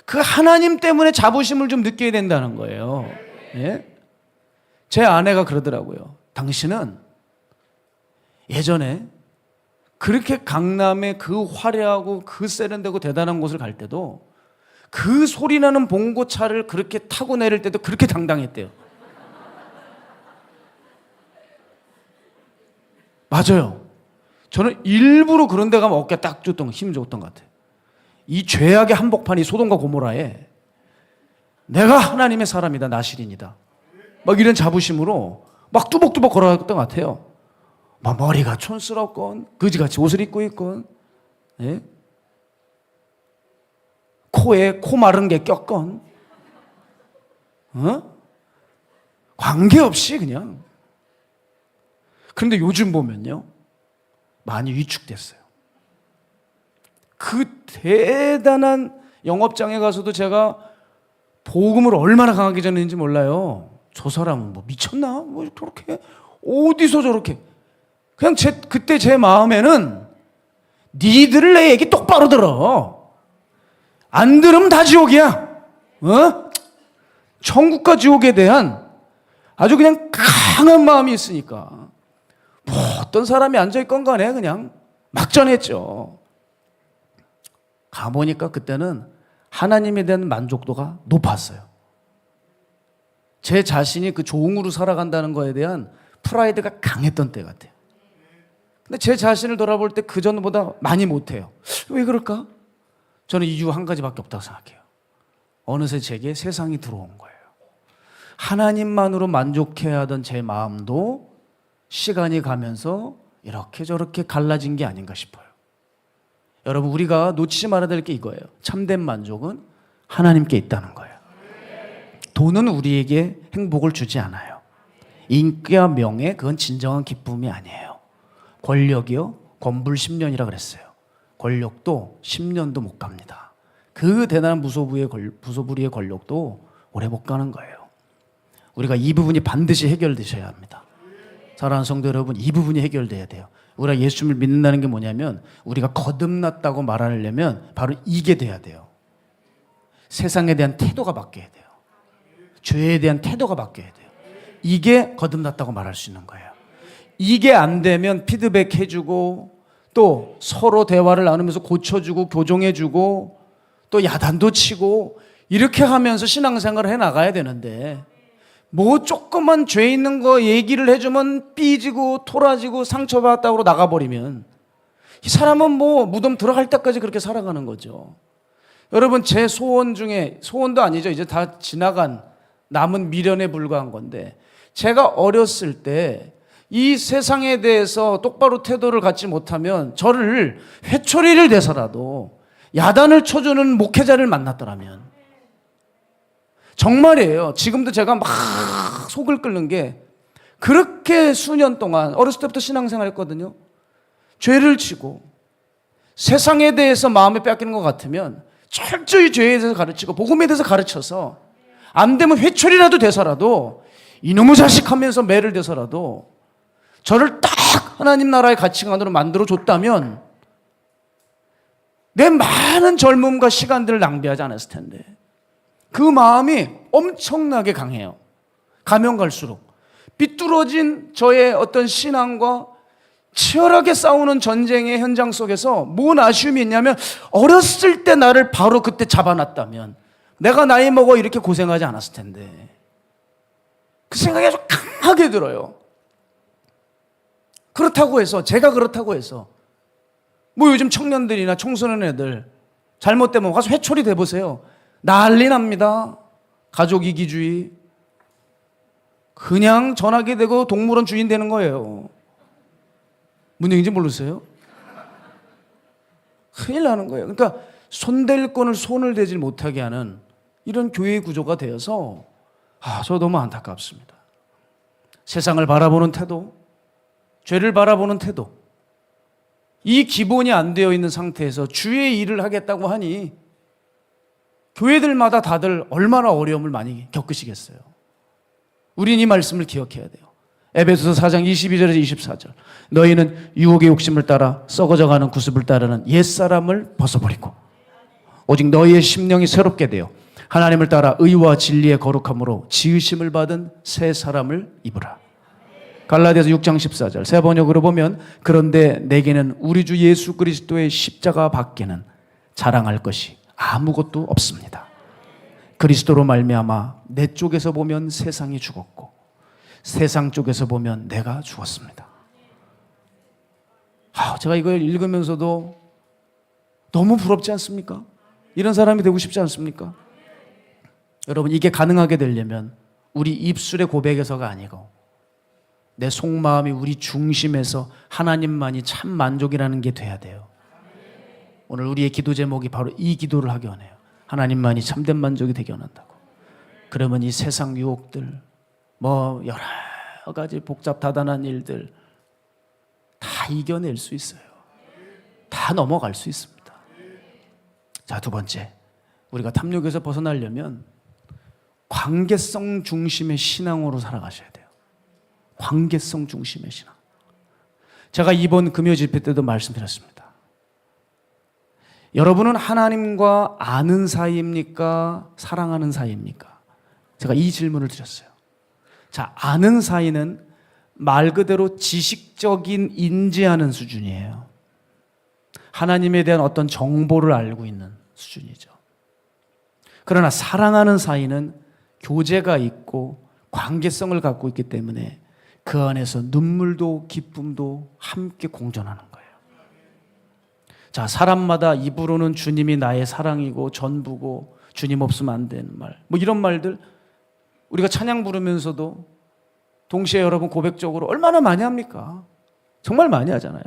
그 하나님 때문에 자부심을 좀 느껴야 된다는 거예요. 예? 제 아내가 그러더라고요. 당신은 예전에 그렇게 강남의 그 화려하고 그 세련되고 대단한 곳을 갈 때도 그 소리나는 봉고차를 그렇게 타고 내릴 때도 그렇게 당당했대요. 맞아요. 저는 일부러 그런 데 가면 어깨 딱 줬던, 힘 줬던 것 같아요. 이 죄악의 한복판이 소돔과 고모라에 내가 하나님의 사람이다, 나실인이다, 막 이런 자부심으로 막 뚜벅뚜벅 걸어갔던 것 같아요. 막 머리가 촌스럽건 그지같이 옷을 입고 있건, 예? 코에 코 마른 게 꼈건, 관계없이 그냥. 그런데 요즘 보면요, 많이 위축됐어요. 그 대단한 영업장에 가서도 제가 복음을 얼마나 강하게 전했는지 몰라요. 저 사람은 뭐 미쳤나? 뭐 저렇게 어디서 저렇게. 그냥 그때 제 마음에는 니들을 내 얘기 똑바로 들어. 안 들으면 다 지옥이야. 천국과 지옥에 대한 아주 그냥 강한 마음이 있으니까 뭐 어떤 사람이 앉아있건 간에 그냥 막 전했죠. 가보니까 그때는 하나님에 대한 만족도가 높았어요. 제 자신이 그 종으로 살아간다는 거에 대한 프라이드가 강했던 때 같아요. 근데 제 자신을 돌아볼 때 그전보다 많이 못해요. 왜 그럴까? 저는 이유 한 가지밖에 없다고 생각해요. 어느새 제게 세상이 들어온 거예요. 하나님만으로 만족해야 하던 제 마음도 시간이 가면서 이렇게 저렇게 갈라진 게 아닌가 싶어요. 여러분, 우리가 놓치지 말아야 될 게 이거예요. 참된 만족은 하나님께 있다는 거예요. 돈은 우리에게 행복을 주지 않아요. 인기와 명예, 그건 진정한 기쁨이 아니에요. 권력이요, 권불 10년이라 그랬어요. 권력도 10년도 못 갑니다. 그 대단한 부소부리의 권력도 오래 못 가는 거예요. 우리가 이 부분이 반드시 해결되셔야 합니다. 사랑하는 성도 여러분, 이 부분이 해결돼야 돼요. 우리가 예수님을 믿는다는 게 뭐냐면, 우리가 거듭났다고 말하려면 바로 이게 돼야 돼요. 세상에 대한 태도가 바뀌어야 돼요. 죄에 대한 태도가 바뀌어야 돼요. 이게 거듭났다고 말할 수 있는 거예요. 이게 안 되면 피드백 해주고, 또 서로 대화를 나누면서 고쳐주고 교정해주고, 또 야단도 치고, 이렇게 하면서 신앙생활을 해나가야 되는데, 뭐 조그만 죄 있는 거 얘기를 해주면 삐지고 토라지고 상처받았다고 나가버리면 이 사람은 뭐 무덤 들어갈 때까지 그렇게 살아가는 거죠. 여러분, 제 소원 중에, 소원도 아니죠, 이제 다 지나간 남은 미련에 불과한 건데, 제가 어렸을 때 이 세상에 대해서 똑바로 태도를 갖지 못하면 저를 회초리를 대서라도 야단을 쳐주는 목회자를 만났더라면, 정말이에요. 지금도 제가 막 속을 끓는 게, 그렇게 수년 동안 어렸을 때부터 신앙생활 했거든요. 죄를 지고 세상에 대해서 마음에 뺏기는 것 같으면 철저히 죄에 대해서 가르치고 복음에 대해서 가르쳐서, 안 되면 회초리라도 대서라도 이놈의 자식 하면서 매를 대서라도 저를 딱 하나님 나라의 가치관으로 만들어 줬다면 내 많은 젊음과 시간들을 낭비하지 않았을 텐데. 그 마음이 엄청나게 강해요. 가면 갈수록 삐뚤어진 저의 어떤 신앙과 치열하게 싸우는 전쟁의 현장 속에서 뭔 아쉬움이 있냐면, 어렸을 때 나를 바로 그때 잡아놨다면 내가 나이 먹어 이렇게 고생하지 않았을 텐데. 그 생각이 아주 강하게 들어요. 그렇다고 해서, 제가 그렇다고 해서 뭐 요즘 청년들이나 청소년 애들 잘못되면 가서 회초리 대보세요. 난리 납니다. 가족 이기주의. 그냥 전화기 되고 동물원 주인 되는 거예요. 무슨 얘기인지 모르세요? 큰일 나는 거예요. 그러니까 손댈 거를 손을 대지 못하게 하는 이런 교회 구조가 되어서 저 너무 안타깝습니다. 세상을 바라보는 태도, 죄를 바라보는 태도, 이 기본이 안 되어 있는 상태에서 주의 일을 하겠다고 하니 교회들마다 다들 얼마나 어려움을 많이 겪으시겠어요. 우린 이 말씀을 기억해야 돼요. 에베소서 4장 22절에서 24절. 너희는 유혹의 욕심을 따라 썩어져가는 구습을 따르는 옛사람을 벗어버리고 오직 너희의 심령이 새롭게 되어 하나님을 따라 의와 진리의 거룩함으로 지으심을 받은 새 사람을 입으라. 갈라디아서 6장 14절. 새 번역으로 보면, 그런데 내게는 우리 주 예수 그리스도의 십자가 밖에는 자랑할 것이 아무것도 없습니다. 그리스도로 말미암아 내 쪽에서 보면 세상이 죽었고 세상 쪽에서 보면 내가 죽었습니다. 제가 이걸 읽으면서도 너무 부럽지 않습니까? 이런 사람이 되고 싶지 않습니까? 여러분, 이게 가능하게 되려면 우리 입술의 고백에서가 아니고 내 속마음이 우리 중심에서 하나님만이 참 만족이라는 게 돼야 돼요. 오늘 우리의 기도 제목이 바로 이 기도를 하기 원해요. 하나님만이 참된 만족이 되게 원한다고. 그러면 이 세상 유혹들, 여러 가지 복잡다단한 일들 다 이겨낼 수 있어요. 다 넘어갈 수 있습니다. 자, 두 번째, 우리가 탐욕에서 벗어나려면 관계성 중심의 신앙으로 살아가셔야 돼요. 관계성 중심의 신앙. 제가 이번 금요 집회 때도 말씀드렸습니다. 여러분은 하나님과 아는 사이입니까? 사랑하는 사이입니까? 제가 이 질문을 드렸어요. 자, 아는 사이는 말 그대로 지식적인 인지하는 수준이에요. 하나님에 대한 어떤 정보를 알고 있는 수준이죠. 그러나 사랑하는 사이는 교제가 있고 관계성을 갖고 있기 때문에 그 안에서 눈물도 기쁨도 함께 공존하는 거예요. 자, 사람마다 입으로는 주님이 나의 사랑이고 전부고 주님 없으면 안 되는 말, 이런 말들 우리가 찬양 부르면서도 동시에 여러분 고백적으로 얼마나 많이 합니까? 정말 많이 하잖아요.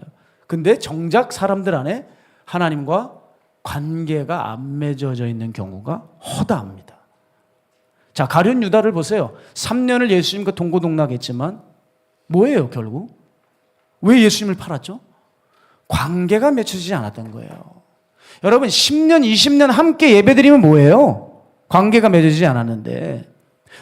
근데 정작 사람들 안에 하나님과 관계가 안 맺어져 있는 경우가 허다합니다. 자, 가룟 유다를 보세요. 3년을 예수님과 동고동락했지만 뭐예요 결국? 왜 예수님을 팔았죠? 관계가 맺혀지지 않았던 거예요. 여러분, 10년 20년 함께 예배드리면 뭐예요? 관계가 맺어지지 않았는데.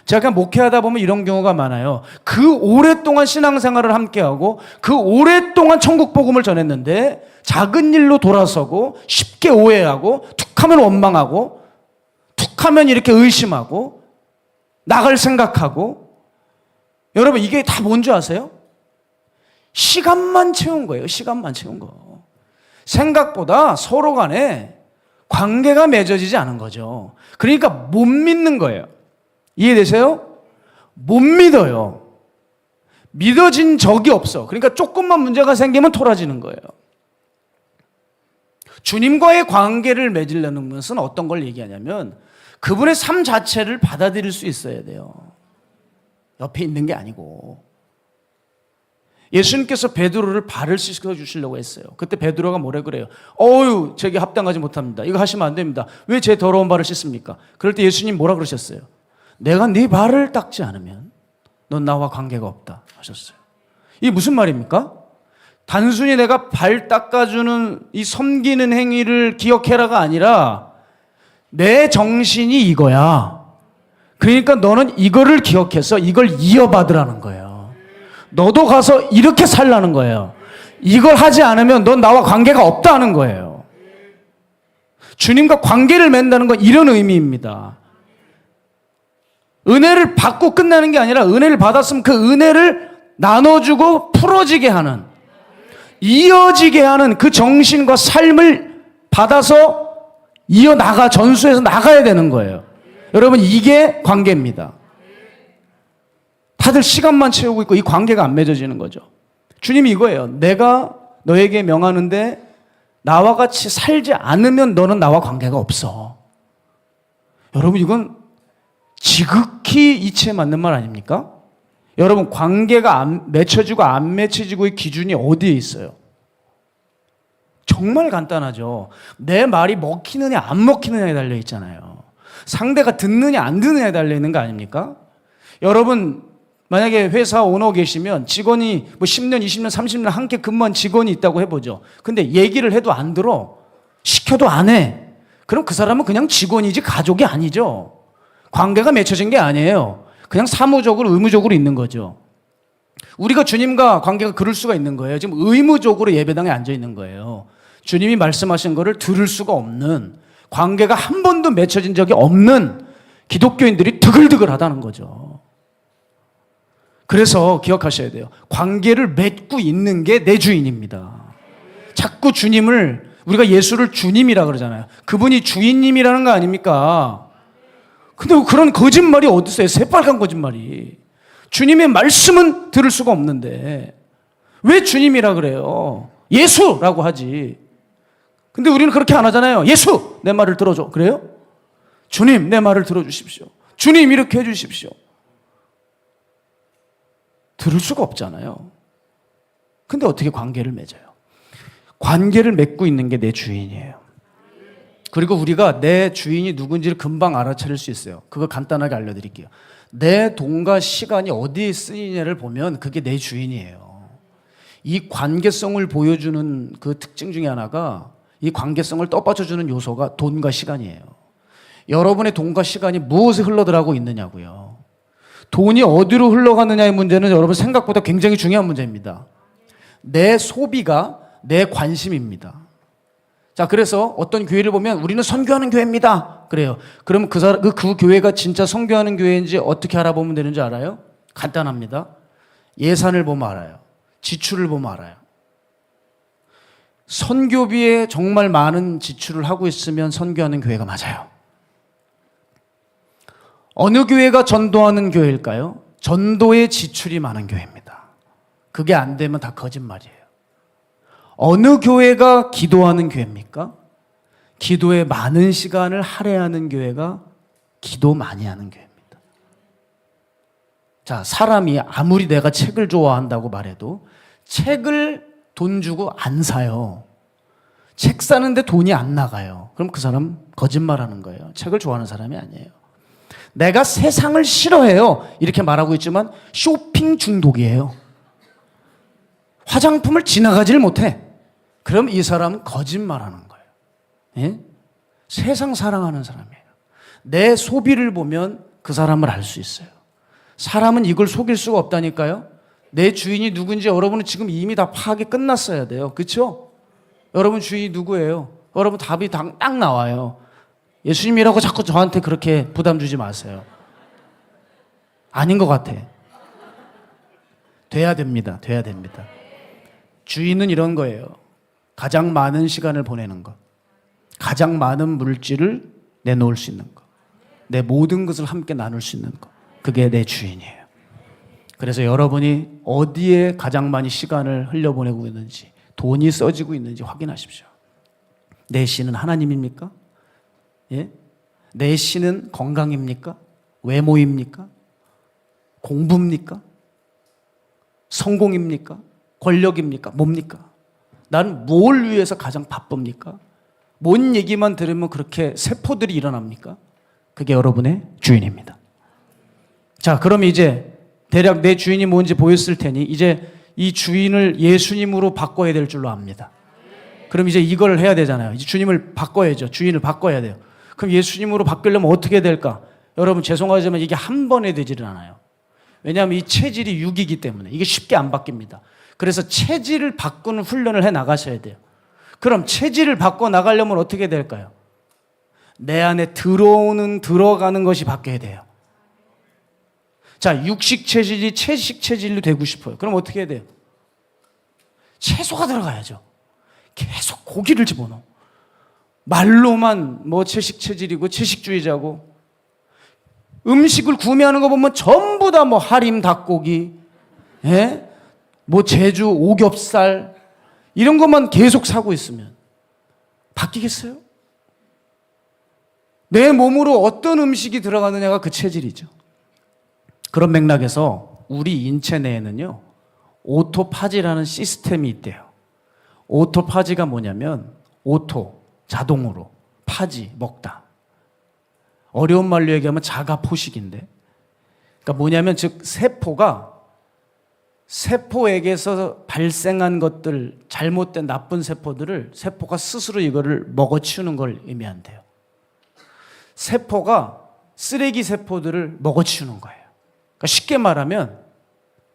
제가 목회하다 보면 이런 경우가 많아요. 그 오랫동안 신앙생활을 함께하고 그 오랫동안 천국 복음을 전했는데 작은 일로 돌아서고 쉽게 오해하고 툭하면 원망하고 툭하면 이렇게 의심하고 나갈 생각하고. 여러분, 이게 다 뭔지 아세요? 시간만 채운 거예요. 시간만 채운 거. 생각보다 서로 간에 관계가 맺어지지 않은 거죠. 그러니까 못 믿는 거예요. 이해되세요? 못 믿어요. 믿어진 적이 없어. 그러니까 조금만 문제가 생기면 토라지는 거예요. 주님과의 관계를 맺으려는 것은 어떤 걸 얘기하냐면 그분의 삶 자체를 받아들일 수 있어야 돼요. 옆에 있는 게 아니고. 예수님께서 베드로를 발을 씻겨 주시려고 했어요. 그때 베드로가 뭐래 그래요? 어유, 제게 합당하지 못합니다. 이거 하시면 안 됩니다. 왜 제 더러운 발을 씻습니까? 그럴 때 예수님 뭐라 그러셨어요? 내가 네 발을 닦지 않으면 넌 나와 관계가 없다 하셨어요. 이게 무슨 말입니까? 단순히 내가 발 닦아주는 이 섬기는 행위를 기억해라가 아니라 내 정신이 이거야. 그러니까 너는 이거를 기억해서 이걸 이어받으라는 거예요. 너도 가서 이렇게 살라는 거예요. 이걸 하지 않으면 넌 나와 관계가 없다는 거예요. 주님과 관계를 맺는다는 건 이런 의미입니다. 은혜를 받고 끝나는 게 아니라 은혜를 받았으면 그 은혜를 나눠주고 풀어지게 하는, 이어지게 하는 그 정신과 삶을 받아서 이어나가, 전수해서 나가야 되는 거예요. 여러분, 이게 관계입니다. 다들 시간만 채우고 있고 이 관계가 안 맺어지는 거죠. 주님이 이거예요. 내가 너에게 명하는데 나와 같이 살지 않으면 너는 나와 관계가 없어. 여러분, 이건 지극히 이치에 맞는 말 아닙니까? 여러분, 관계가 안 맺혀지고 안 맺혀지고의 기준이 어디에 있어요? 정말 간단하죠. 내 말이 먹히느냐 안 먹히느냐에 달려 있잖아요. 상대가 듣느냐 안 듣느냐에 달려 있는 거 아닙니까? 여러분, 만약에 회사 오너 계시면 직원이 뭐 10년, 20년, 30년 함께 근무한 직원이 있다고 해보죠. 근데 얘기를 해도 안 들어. 시켜도 안 해. 그럼 그 사람은 그냥 직원이지 가족이 아니죠. 관계가 맺혀진 게 아니에요. 그냥 사무적으로, 의무적으로 있는 거죠. 우리가 주님과 관계가 그럴 수가 있는 거예요. 지금 의무적으로 예배당에 앉아 있는 거예요. 주님이 말씀하신 거를 들을 수가 없는, 관계가 한 번도 맺혀진 적이 없는 기독교인들이 드글드글하다는 거죠. 그래서 기억하셔야 돼요. 관계를 맺고 있는 게 내 주인입니다. 자꾸 주님을, 우리가 예수를 주님이라 그러잖아요. 그분이 주인님이라는 거 아닙니까? 근데 그런 거짓말이 어디 있어요? 새빨간 거짓말이. 주님의 말씀은 들을 수가 없는데 왜 주님이라 그래요? 예수라고 하지. 근데 우리는 그렇게 안 하잖아요. 예수, 내 말을 들어줘. 그래요? 주님, 내 말을 들어주십시오. 주님, 이렇게 해주십시오. 들을 수가 없잖아요. 근데 어떻게 관계를 맺어요? 관계를 맺고 있는 게 내 주인이에요. 그리고 우리가 내 주인이 누군지를 금방 알아차릴 수 있어요. 그거 간단하게 알려드릴게요. 내 돈과 시간이 어디에 쓰이냐를 보면 그게 내 주인이에요. 이 관계성을 보여주는 그 특징 중에 하나가, 이 관계성을 떠받쳐주는 요소가 돈과 시간이에요. 여러분의 돈과 시간이 무엇에 흘러들어가고 있느냐고요. 돈이 어디로 흘러가느냐의 문제는 여러분 생각보다 굉장히 중요한 문제입니다. 내 소비가 내 관심입니다. 자, 그래서 어떤 교회를 보면 우리는 선교하는 교회입니다. 그래요. 그러면 그 교회가 진짜 선교하는 교회인지 어떻게 알아보면 되는지 알아요? 간단합니다. 예산을 보면 알아요. 지출을 보면 알아요. 선교비에 정말 많은 지출을 하고 있으면 선교하는 교회가 맞아요. 어느 교회가 전도하는 교회일까요? 전도에 지출이 많은 교회입니다. 그게 안 되면 다 거짓말이에요. 어느 교회가 기도하는 교회입니까? 기도에 많은 시간을 할애하는 교회가 기도 많이 하는 교회입니다. 자, 사람이 아무리 내가 책을 좋아한다고 말해도 책을 돈 주고 안 사요. 책 사는데 돈이 안 나가요. 그럼 그 사람 거짓말하는 거예요. 책을 좋아하는 사람이 아니에요. 내가 세상을 싫어해요. 이렇게 말하고 있지만 쇼핑 중독이에요. 화장품을 지나가지를 못해. 그럼 이 사람은 거짓말하는 거예요. 예? 세상 사랑하는 사람이에요. 내 소비를 보면 그 사람을 알 수 있어요. 사람은 이걸 속일 수가 없다니까요. 내 주인이 누군지 여러분은 지금 이미 다 파악이 끝났어야 돼요. 그렇죠? 여러분 주인이 누구예요? 여러분 답이 딱 나와요. 예수님이라고 자꾸 저한테 그렇게 부담 주지 마세요. 아닌 것 같아. 돼야 됩니다. 돼야 됩니다. 주인은 이런 거예요. 가장 많은 시간을 보내는 것, 가장 많은 물질을 내놓을 수 있는 것, 내 모든 것을 함께 나눌 수 있는 것, 그게 내 주인이에요. 그래서 여러분이 어디에 가장 많이 시간을 흘려보내고 있는지, 돈이 써지고 있는지 확인하십시오. 내 신은 하나님입니까? 예? 내 신은 건강입니까? 외모입니까? 공부입니까? 성공입니까? 권력입니까? 뭡니까? 나는 뭘 위해서 가장 바쁩니까? 뭔 얘기만 들으면 그렇게 세포들이 일어납니까? 그게 여러분의 주인입니다. 자, 그럼 이제 대략 내 주인이 뭔지 보였을 테니 이제 이 주인을 예수님으로 바꿔야 될 줄로 압니다. 그럼 이제 이걸 해야 되잖아요. 이제 주님을 바꿔야죠. 주인을 바꿔야 돼요. 그럼 예수님으로 바꾸려면 어떻게 될까? 여러분 죄송하지만 이게 한 번에 되지를 않아요. 왜냐하면 이 체질이 육이기 때문에 이게 쉽게 안 바뀝니다. 그래서 체질을 바꾸는 훈련을 해 나가셔야 돼요. 그럼 체질을 바꿔 나가려면 어떻게 될까요? 내 안에 들어가는 것이 바뀌어야 돼요. 자, 육식 체질이 채식 체질로 되고 싶어요. 그럼 어떻게 해야 돼요? 채소가 들어가야죠. 계속 고기를 집어넣어. 말로만 뭐 채식 체질이고 채식주의자고, 음식을 구매하는 거 보면 전부 다 뭐 하림 닭고기, 예? 뭐 제주 오겹살 이런 것만 계속 사고 있으면 바뀌겠어요? 내 몸으로 어떤 음식이 들어가느냐가 그 체질이죠. 그런 맥락에서 우리 인체 내에는요, 오토파지라는 시스템이 있대요. 오토파지가 뭐냐면 오토, 자동으로, 파지, 먹다. 어려운 말로 얘기하면 자가포식인데, 그러니까 뭐냐면 즉 세포에게서 발생한 것들, 잘못된 나쁜 세포들을 세포가 스스로 이거를 먹어치우는 걸 의미한대요. 세포가 쓰레기 세포들을 먹어치우는 거예요. 그러니까 쉽게 말하면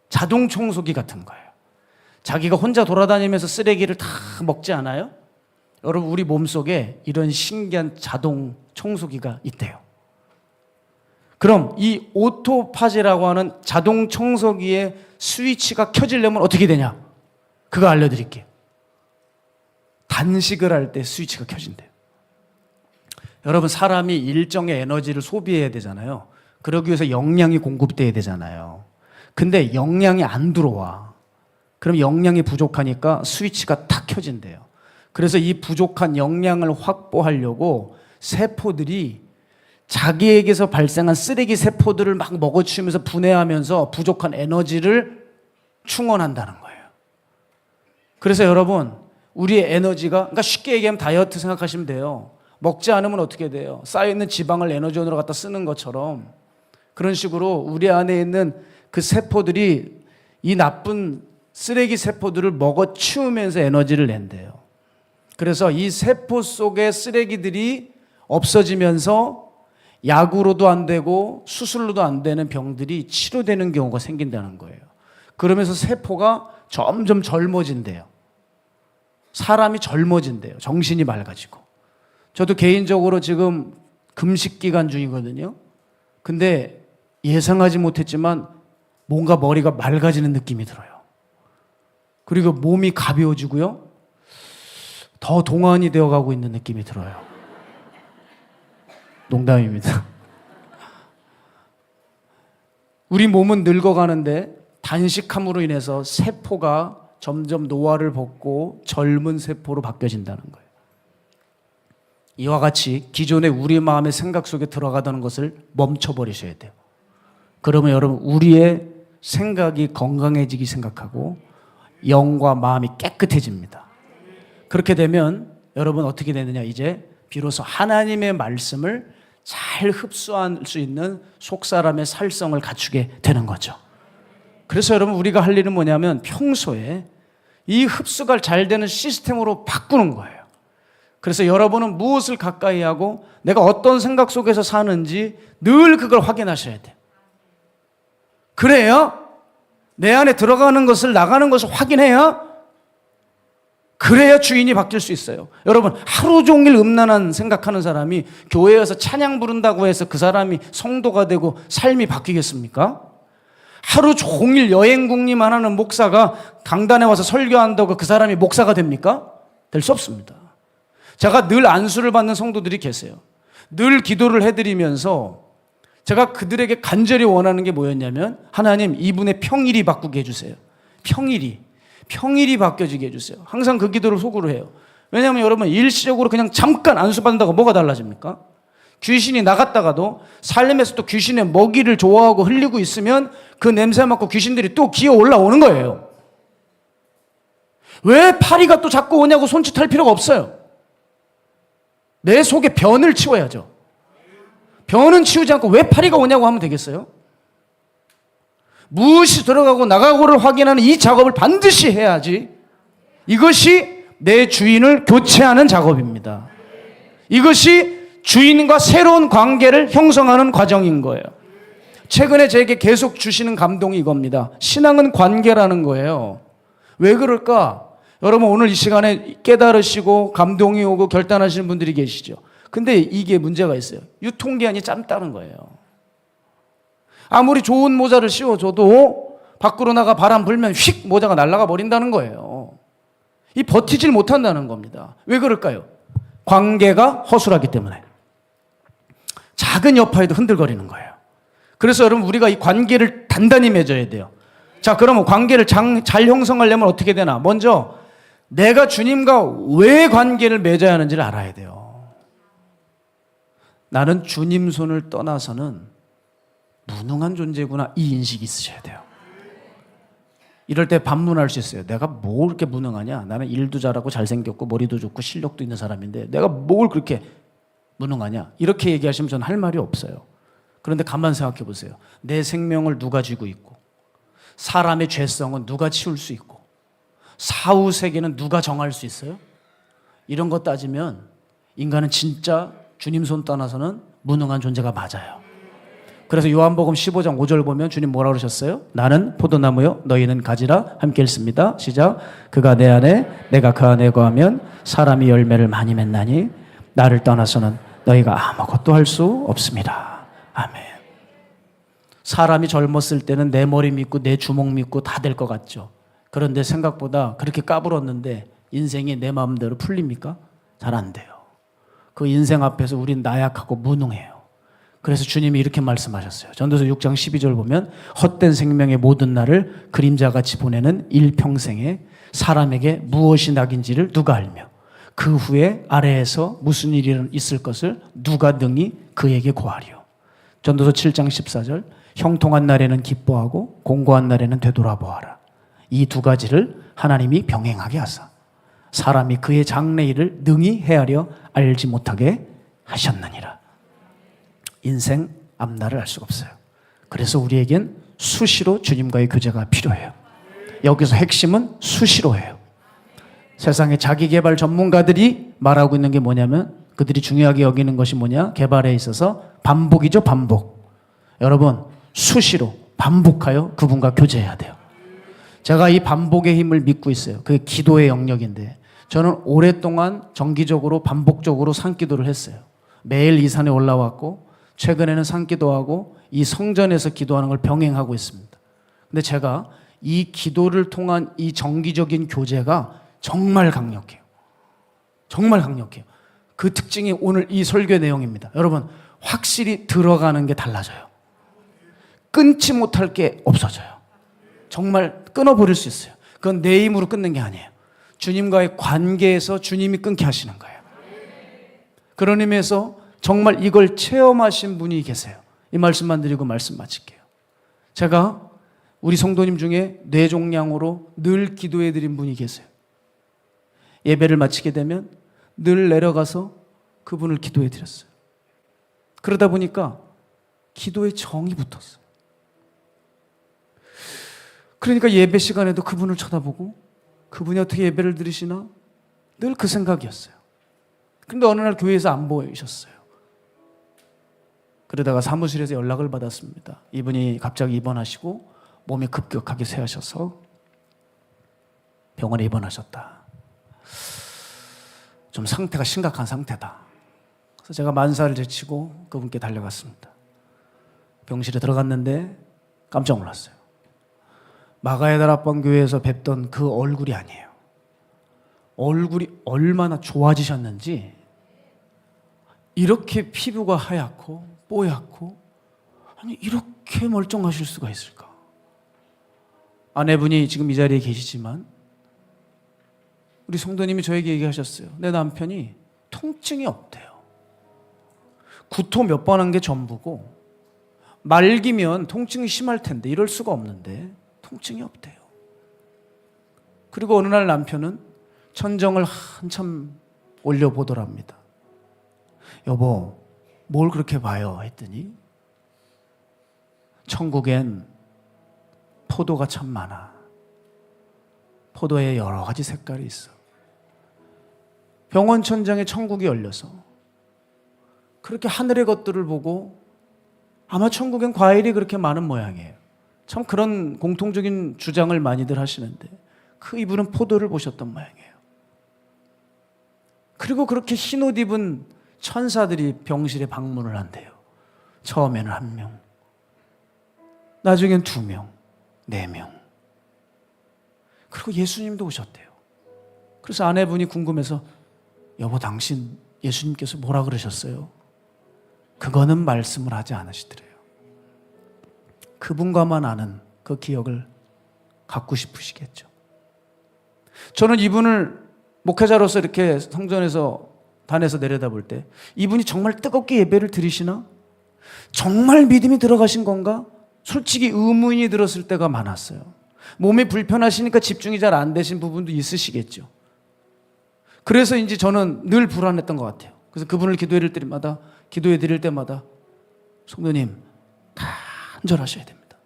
자동 청소기 같은 거예요. 자기가 혼자 돌아다니면서 쓰레기를 다 먹지 않아요? 여러분, 우리 몸속에 이런 신기한 자동 청소기가 있대요. 그럼 이 오토파지라고 하는 자동 청소기의 스위치가 켜지려면 어떻게 되냐? 그거 알려드릴게요. 단식을 할 때 스위치가 켜진대요. 여러분, 사람이 일정의 에너지를 소비해야 되잖아요. 그러기 위해서 영양이 공급돼야 되잖아요. 근데 영양이 안 들어와. 그럼 영양이 부족하니까 스위치가 탁 켜진대요. 그래서 이 부족한 영양을 확보하려고 세포들이 자기에게서 발생한 쓰레기 세포들을 막 먹어치우면서 분해하면서 부족한 에너지를 충원한다는 거예요. 그래서 여러분, 우리의 에너지가, 그러니까 쉽게 얘기하면 다이어트 생각하시면 돼요. 먹지 않으면 어떻게 돼요? 쌓여있는 지방을 에너지원으로 갖다 쓰는 것처럼 그런 식으로 우리 안에 있는 그 세포들이 이 나쁜 쓰레기 세포들을 먹어치우면서 에너지를 낸대요. 그래서 이 세포 속의 쓰레기들이 없어지면서 약으로도 안 되고 수술로도 안 되는 병들이 치료되는 경우가 생긴다는 거예요. 그러면서 세포가 점점 젊어진대요. 사람이 젊어진대요. 정신이 맑아지고. 저도 개인적으로 지금 금식 기간 중이거든요. 근데 예상하지 못했지만 뭔가 머리가 맑아지는 느낌이 들어요. 그리고 몸이 가벼워지고요. 더 동안이 되어가고 있는 느낌이 들어요. 농담입니다. 우리 몸은 늙어가는데 단식함으로 인해서 세포가 점점 노화를 벗고 젊은 세포로 바뀌어진다는 거예요. 이와 같이 기존의 우리 마음의 생각 속에 들어가다는 것을 멈춰버리셔야 돼요. 그러면 여러분, 우리의 생각이 건강해지기 생각하고 영과 마음이 깨끗해집니다. 그렇게 되면 여러분 어떻게 되느냐, 이제 비로소 하나님의 말씀을 잘 흡수할 수 있는 속사람의 살성을 갖추게 되는 거죠. 그래서 여러분, 우리가 할 일은 뭐냐면 평소에 이 흡수가 잘 되는 시스템으로 바꾸는 거예요. 그래서 여러분은 무엇을 가까이 하고 내가 어떤 생각 속에서 사는지 늘 그걸 확인하셔야 돼요. 그래야 내 안에 들어가는 것을 나가는 것을 확인해야, 그래야 주인이 바뀔 수 있어요. 여러분, 하루 종일 음란한 생각하는 사람이 교회에 와서 찬양 부른다고 해서 그 사람이 성도가 되고 삶이 바뀌겠습니까? 하루 종일 여행 국리만 하는 목사가 강단에 와서 설교한다고 그 사람이 목사가 됩니까? 될 수 없습니다. 제가 늘 안수를 받는 성도들이 계세요. 늘 기도를 해드리면서 제가 그들에게 간절히 원하는 게 뭐였냐면, 하나님, 이분의 평일이 바꾸게 해주세요. 평일이 바뀌어지게 해주세요. 항상 그 기도를 속으로 해요. 왜냐하면 여러분, 일시적으로 그냥 잠깐 안수 받는다고 뭐가 달라집니까? 귀신이 나갔다가도 삶에서 또 귀신의 먹이를 좋아하고 흘리고 있으면 그 냄새 맡고 귀신들이 또 기어 올라오는 거예요. 왜 파리가 또 자꾸 오냐고 손짓할 필요가 없어요. 내 속에 변을 치워야죠. 변은 치우지 않고 왜 파리가 오냐고 하면 되겠어요? 무엇이 들어가고 나가고를 확인하는 이 작업을 반드시 해야지. 이것이 내 주인을 교체하는 작업입니다. 이것이 주인과 새로운 관계를 형성하는 과정인 거예요. 최근에 제게 계속 주시는 감동이 이겁니다. 신앙은 관계라는 거예요. 왜 그럴까? 여러분 오늘 이 시간에 깨달으시고 감동이 오고 결단하시는 분들이 계시죠. 근데 이게 문제가 있어요. 유통기한이 짧다는 거예요. 아무리 좋은 모자를 씌워줘도 밖으로 나가 바람 불면 휙 모자가 날아가 버린다는 거예요. 이 버티질 못한다는 겁니다. 왜 그럴까요? 관계가 허술하기 때문에. 작은 여파에도 흔들거리는 거예요. 그래서 여러분 우리가 이 관계를 단단히 맺어야 돼요. 자, 그러면 관계를 잘 형성하려면 어떻게 되나? 먼저 내가 주님과 왜 관계를 맺어야 하는지를 알아야 돼요. 나는 주님 손을 떠나서는 무능한 존재구나, 이 인식이 있으셔야 돼요. 이럴 때 반문할 수 있어요. 내가 뭘 그렇게 무능하냐? 나는 일도 잘하고 잘생겼고 머리도 좋고 실력도 있는 사람인데 내가 뭘 그렇게 무능하냐? 이렇게 얘기하시면 저는 할 말이 없어요. 그런데 가만 생각해 보세요. 내 생명을 누가 쥐고 있고, 사람의 죄성은 누가 치울 수 있고, 사후 세계는 누가 정할 수 있어요? 이런 거 따지면 인간은 진짜 주님 손 떠나서는 무능한 존재가 맞아요. 그래서 요한복음 15장 5절 보면 주님 뭐라 그러셨어요? 나는 포도나무요 너희는 가지라. 함께 읽습니다. 시작. 그가 내 안에 내가 그 안에 거하면 사람이 열매를 많이 맺나니 나를 떠나서는 너희가 아무것도 할 수 없습니다. 아멘. 사람이 젊었을 때는 내 머리 믿고 내 주먹 믿고 다 될 것 같죠. 그런데 생각보다 그렇게 까불었는데 인생이 내 마음대로 풀립니까? 잘 안 돼요. 그 인생 앞에서 우린 나약하고 무능해요. 그래서 주님이 이렇게 말씀하셨어요. 전도서 6장 12절 보면 헛된 생명의 모든 날을 그림자같이 보내는 일평생에 사람에게 무엇이 낙인지를 누가 알며 그 후에 아래에서 무슨 일이 있을 것을 누가 능히 그에게 고하리요. 전도서 7장 14절 형통한 날에는 기뻐하고 공고한 날에는 되돌아보아라. 이 두 가지를 하나님이 병행하게 하사 사람이 그의 장래일을 능히 헤아려 알지 못하게 하셨느니라. 인생 앞날을 알 수가 없어요. 그래서 우리에겐 수시로 주님과의 교제가 필요해요. 여기서 핵심은 수시로예요. 세상의 자기개발 전문가들이 말하고 있는 게 뭐냐면 그들이 중요하게 여기는 것이 뭐냐? 개발에 있어서 반복이죠, 반복. 여러분 수시로 반복하여 그분과 교제해야 돼요. 제가 이 반복의 힘을 믿고 있어요. 그게 기도의 영역인데 저는 오랫동안 정기적으로 반복적으로 산기도를 했어요. 매일 이 산에 올라왔고 최근에는 산기도하고 이 성전에서 기도하는 걸 병행하고 있습니다. 근데 제가 이 기도를 통한 이 정기적인 교제가 정말 강력해요. 정말 강력해요. 그 특징이 오늘 이 설교 내용입니다. 여러분 확실히 들어가는 게 달라져요. 끊지 못할 게 없어져요. 정말 끊어버릴 수 있어요. 그건 내 힘으로 끊는 게 아니에요. 주님과의 관계에서 주님이 끊게 하시는 거예요. 그런 의미에서 정말 이걸 체험하신 분이 계세요. 이 말씀만 드리고 말씀 마칠게요. 제가 우리 성도님 중에 뇌종양으로 늘 기도해 드린 분이 계세요. 예배를 마치게 되면 늘 내려가서 그분을 기도해 드렸어요. 그러다 보니까 기도에 정이 붙었어요. 그러니까 예배 시간에도 그분을 쳐다보고 그분이 어떻게 예배를 드리시나 늘 그 생각이었어요. 그런데 어느 날 교회에서 안 보이셨어요. 그러다가 사무실에서 연락을 받았습니다. 이분이 갑자기 입원하시고 몸이 급격하게 쇠하셔서 병원에 입원하셨다. 좀 상태가 심각한 상태다. 그래서 제가 만사를 제치고 그분께 달려갔습니다. 병실에 들어갔는데 깜짝 놀랐어요. 마가의 다락방 교회에서 뵙던 그 얼굴이 아니에요. 얼굴이 얼마나 좋아지셨는지 이렇게 피부가 하얗고 뽀얗고 아니 이렇게 멀쩡하실 수가 있을까? 아내분이 지금 이 자리에 계시지만 우리 성도님이 저에게 얘기하셨어요. 내 남편이 통증이 없대요. 구토 몇 번 한 게 전부고 말기면 통증이 심할 텐데 이럴 수가 없는데 통증이 없대요. 그리고 어느 날 남편은 천정을 한참 올려보더랍니다. 여보, 뭘 그렇게 봐요? 했더니 천국엔 포도가 참 많아. 포도에 여러 가지 색깔이 있어. 병원 천장에 천국이 열려서 그렇게 하늘의 것들을 보고 아마 천국엔 과일이 그렇게 많은 모양이에요. 참 그런 공통적인 주장을 많이들 하시는데 그 이분은 포도를 보셨던 모양이에요. 그리고 그렇게 흰 옷 입은 천사들이 병실에 방문을 한대요. 처음에는 1명, 나중엔 2명, 4명. 그리고 예수님도 오셨대요. 그래서 아내분이 궁금해서 여보, 당신 예수님께서 뭐라 그러셨어요? 그거는 말씀을 하지 않으시더래요. 그분과만 아는 그 기억을 갖고 싶으시겠죠. 저는 이분을 목회자로서 이렇게 성전에서 단에서 내려다볼 때 이분이 정말 뜨겁게 예배를 드리시나? 정말 믿음이 들어가신 건가? 솔직히 의문이 들었을 때가 많았어요. 몸이 불편하시니까 집중이 잘 안 되신 부분도 있으시겠죠. 그래서 이제 저는 늘 불안했던 것 같아요. 그래서 그분을 기도해 드릴 때마다 성도님, 간절하셔야 됩니다.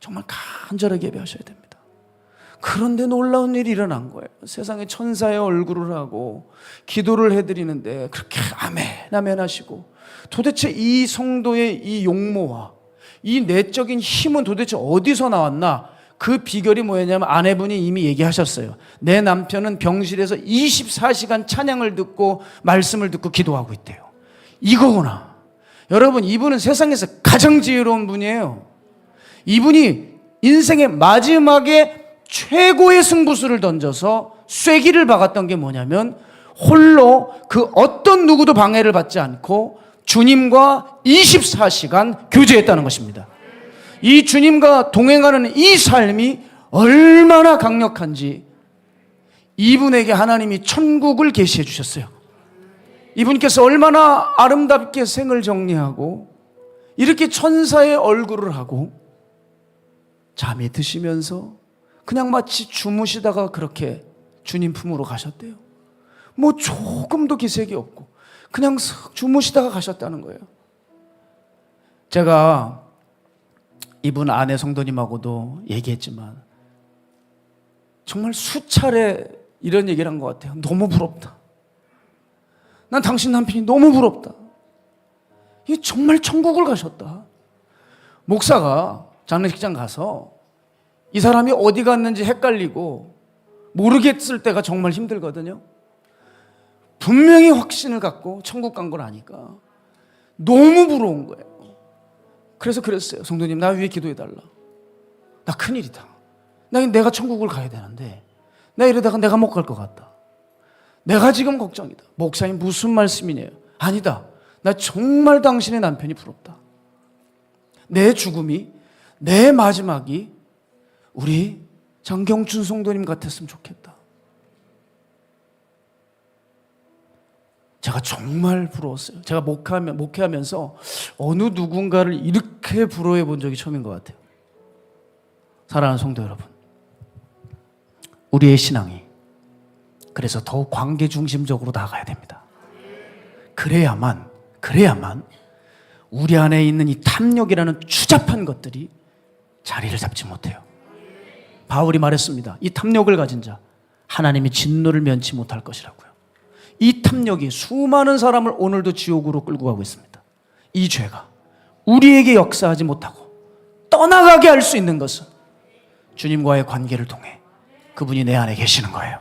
정말 간절하게 예배하셔야 됩니다. 그런데 놀라운 일이 일어난 거예요. 세상에 천사의 얼굴을 하고 기도를 해드리는데 그렇게 아멘 아멘 하시고, 도대체 이 성도의 이 용모와 이 내적인 힘은 도대체 어디서 나왔나? 그 비결이 뭐였냐면 아내분이 이미 얘기하셨어요. 내 남편은 병실에서 24시간 찬양을 듣고 말씀을 듣고 기도하고 있대요. 이거구나. 여러분, 이분은 세상에서 가장 지혜로운 분이에요. 이분이 인생의 마지막에 최고의 승부수를 던져서 쐐기를 박았던 게 뭐냐면 홀로 그 어떤 누구도 방해를 받지 않고 주님과 24시간 교제했다는 것입니다. 이 주님과 동행하는 이 삶이 얼마나 강력한지 이분에게 하나님이 천국을 계시해 주셨어요. 이분께서 얼마나 아름답게 생을 정리하고 이렇게 천사의 얼굴을 하고 잠이 드시면서 그냥 마치 주무시다가 그렇게 주님 품으로 가셨대요. 뭐 조금도 기색이 없고 그냥 슥 주무시다가 가셨다는 거예요. 제가 이분 아내 성도님하고도 얘기했지만 정말 수차례 이런 얘기를 한 것 같아요. 너무 부럽다. 난 당신 남편이 너무 부럽다. 이 정말 천국을 가셨다. 목사가 장례식장 가서 이 사람이 어디 갔는지 헷갈리고 모르겠을 때가 정말 힘들거든요. 분명히 확신을 갖고 천국 간 걸 아니까 너무 부러운 거예요. 그래서 그랬어요. 성도님, 나 위해 기도해달라. 나 큰일이다. 내가 천국을 가야 되는데 나 이러다가 내가 못 갈 것 같다. 내가 지금 걱정이다. 목사님, 무슨 말씀이냐? 아니다. 나 정말 당신의 남편이 부럽다. 내 죽음이, 내 마지막이 우리 장경춘 성도님 같았으면 좋겠다. 제가 정말 부러웠어요. 제가 목회하면서 어느 누군가를 이렇게 부러워해 본 적이 처음인 것 같아요. 사랑하는 성도 여러분, 우리의 신앙이 그래서 더욱 관계 중심적으로 나아가야 됩니다. 그래야만 우리 안에 있는 이 탐욕이라는 추잡한 것들이 자리를 잡지 못해요. 바울이 말했습니다. 이 탐욕을 가진 자 하나님이 진노를 면치 못할 것이라고요. 이 탐욕이 수많은 사람을 오늘도 지옥으로 끌고 가고 있습니다. 이 죄가 우리에게 역사하지 못하고 떠나가게 할 수 있는 것은 주님과의 관계를 통해 그분이 내 안에 계시는 거예요.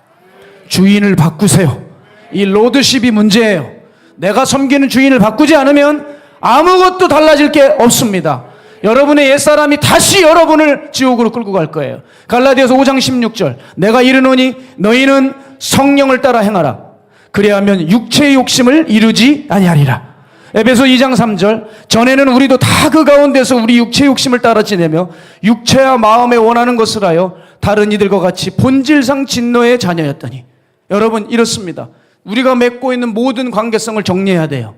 주인을 바꾸세요. 이 로드십이 문제예요. 내가 섬기는 주인을 바꾸지 않으면 아무것도 달라질 게 없습니다. 여러분의 옛사람이 다시 여러분을 지옥으로 끌고 갈 거예요. 갈라디아서 5장 16절, 내가 이르노니 너희는 성령을 따라 행하라. 그래야면 육체의 욕심을 이루지 아니하리라. 에베소 2장 3절, 전에는 우리도 다 그 가운데서 우리 육체의 욕심을 따라 지내며 육체와 마음에 원하는 것을 하여 다른 이들과 같이 본질상 진노의 자녀였더니. 여러분, 이렇습니다. 우리가 맺고 있는 모든 관계성을 정리해야 돼요.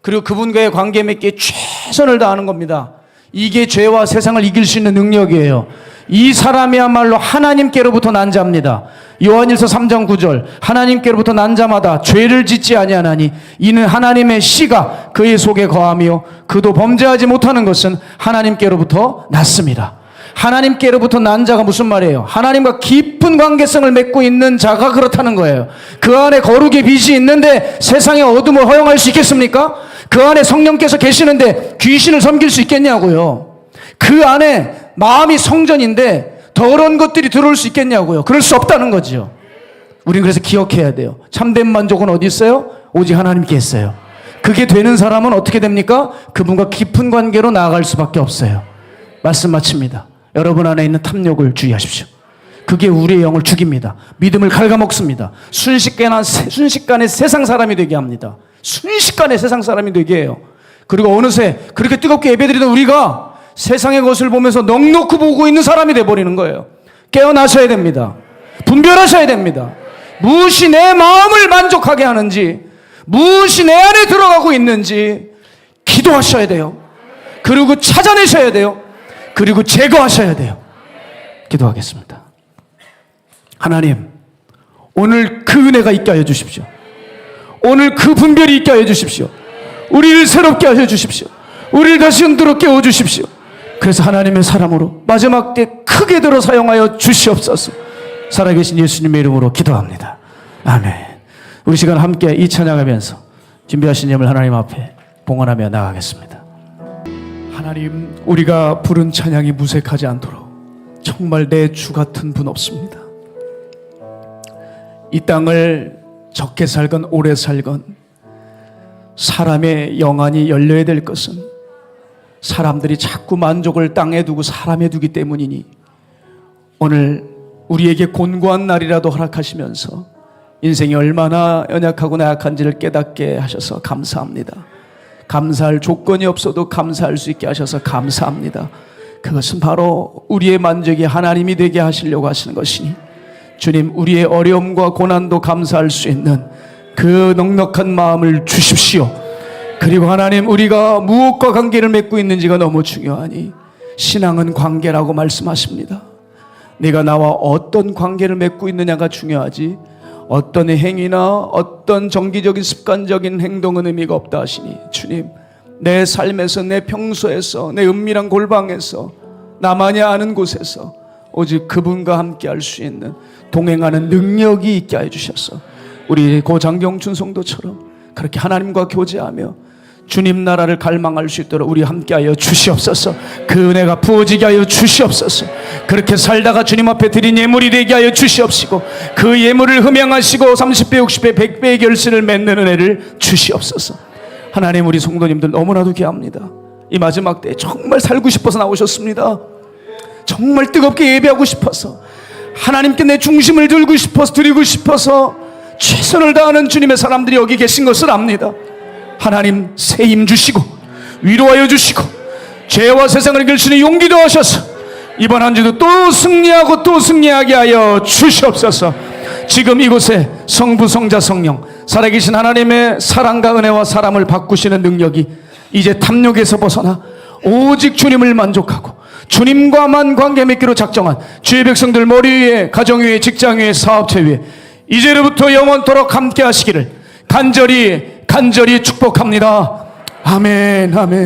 그리고 그분과의 관계 맺기에 최선을 다하는 겁니다. 이게 죄와 세상을 이길 수 있는 능력이에요. 이 사람이야말로 하나님께로부터 난 자입니다. 요한일서 3장 9절 하나님께로부터 난 자마다 죄를 짓지 아니하나니 이는 하나님의 씨가 그의 속에 거하며 그도 범죄하지 못하는 것은 하나님께로부터 났습니다. 하나님께로부터 난 자가 무슨 말이에요? 하나님과 깊은 관계성을 맺고 있는 자가 그렇다는 거예요. 그 안에 거룩의 빛이 있는데 세상의 어둠을 허용할 수 있겠습니까? 그 안에 성령께서 계시는데 귀신을 섬길 수 있겠냐고요. 그 안에 마음이 성전인데 더러운 것들이 들어올 수 있겠냐고요. 그럴 수 없다는 거죠. 우린 그래서 기억해야 돼요. 참된 만족은 어디 있어요? 오직 하나님께 있어요. 그게 되는 사람은 어떻게 됩니까? 그분과 깊은 관계로 나아갈 수밖에 없어요. 말씀 마칩니다. 여러분 안에 있는 탐욕을 주의하십시오. 그게 우리의 영을 죽입니다. 믿음을 갉아먹습니다. 순식간에 세상 사람이 되게 합니다. 순식간에 세상 사람이 되게 해요. 그리고 어느새 그렇게 뜨겁게 예배드리던 우리가 세상의 것을 보면서 넉넉히 보고 있는 사람이 돼버리는 거예요. 깨어나셔야 됩니다. 분별하셔야 됩니다. 무엇이 내 마음을 만족하게 하는지, 무엇이 내 안에 들어가고 있는지 기도하셔야 돼요. 그리고 찾아내셔야 돼요. 그리고 제거하셔야 돼요. 기도하겠습니다. 하나님, 오늘 그 은혜가 있게 하여 주십시오. 오늘 그 분별이 있게 하여 주십시오. 우리를 새롭게 하여 주십시오. 우리를 다시 흔들어 깨워 주십시오. 그래서 하나님의 사람으로 마지막 때 크게 들어 사용하여 주시옵소서. 살아계신 예수님의 이름으로 기도합니다. 아멘. 우리 시간 함께 이 찬양하면서 준비하신 예물 하나님 앞에 봉헌하며 나가겠습니다. 하나님, 우리가 부른 찬양이 무색하지 않도록 정말 내 주 같은 분 없습니다. 이 땅을 적게 살건 오래 살건 사람의 영안이 열려야 될 것은 사람들이 자꾸 만족을 땅에 두고 사람에 두기 때문이니 오늘 우리에게 곤고한 날이라도 허락하시면서 인생이 얼마나 연약하고 나약한지를 깨닫게 하셔서 감사합니다. 감사할 조건이 없어도 감사할 수 있게 하셔서 감사합니다. 그것은 바로 우리의 만족이 하나님이 되게 하시려고 하시는 것이니 주님, 우리의 어려움과 고난도 감사할 수 있는 그 넉넉한 마음을 주십시오. 그리고 하나님, 우리가 무엇과 관계를 맺고 있는지가 너무 중요하니 신앙은 관계라고 말씀하십니다. 내가 나와 어떤 관계를 맺고 있느냐가 중요하지 어떤 행위나 어떤 정기적인 습관적인 행동은 의미가 없다 하시니 주님, 내 삶에서, 내 평소에서, 내 은밀한 골방에서, 나만이 아는 곳에서 오직 그분과 함께 할 수 있는 동행하는 능력이 있게 해주셔서 우리 고 장경춘 성도처럼 그렇게 하나님과 교제하며 주님 나라를 갈망할 수 있도록 우리 함께하여 주시옵소서. 그 은혜가 부어지게 하여 주시옵소서. 그렇게 살다가 주님 앞에 드린 예물이 되게 하여 주시옵시고 그 예물을 흠양하시고 30배 60배 100배의 결실을 맺는 은혜를 주시옵소서. 하나님, 우리 성도님들 너무나도 귀합니다. 이 마지막 때에 정말 살고 싶어서 나오셨습니다. 정말 뜨겁게 예배하고 싶어서 하나님께 내 중심을 들고 싶어서 드리고 싶어서 최선을 다하는 주님의 사람들이 여기 계신 것을 압니다. 하나님, 새 힘 주시고 위로하여 주시고 죄와 세상을 이길 수 있는 용기도 하셔서 이번 한 주도 또 승리하고 또 승리하게 하여 주시옵소서. 지금 이곳에 성부 성자 성령 살아계신 하나님의 사랑과 은혜와 사람을 바꾸시는 능력이 이제 탐욕에서 벗어나 오직 주님을 만족하고 주님과만 관계 맺기로 작정한 주의 백성들 머리 위에, 가정 위에, 직장 위에, 사업체 위에 이제로부터 영원토록 함께 하시기를 간절히 축복합니다. 아멘, 아멘.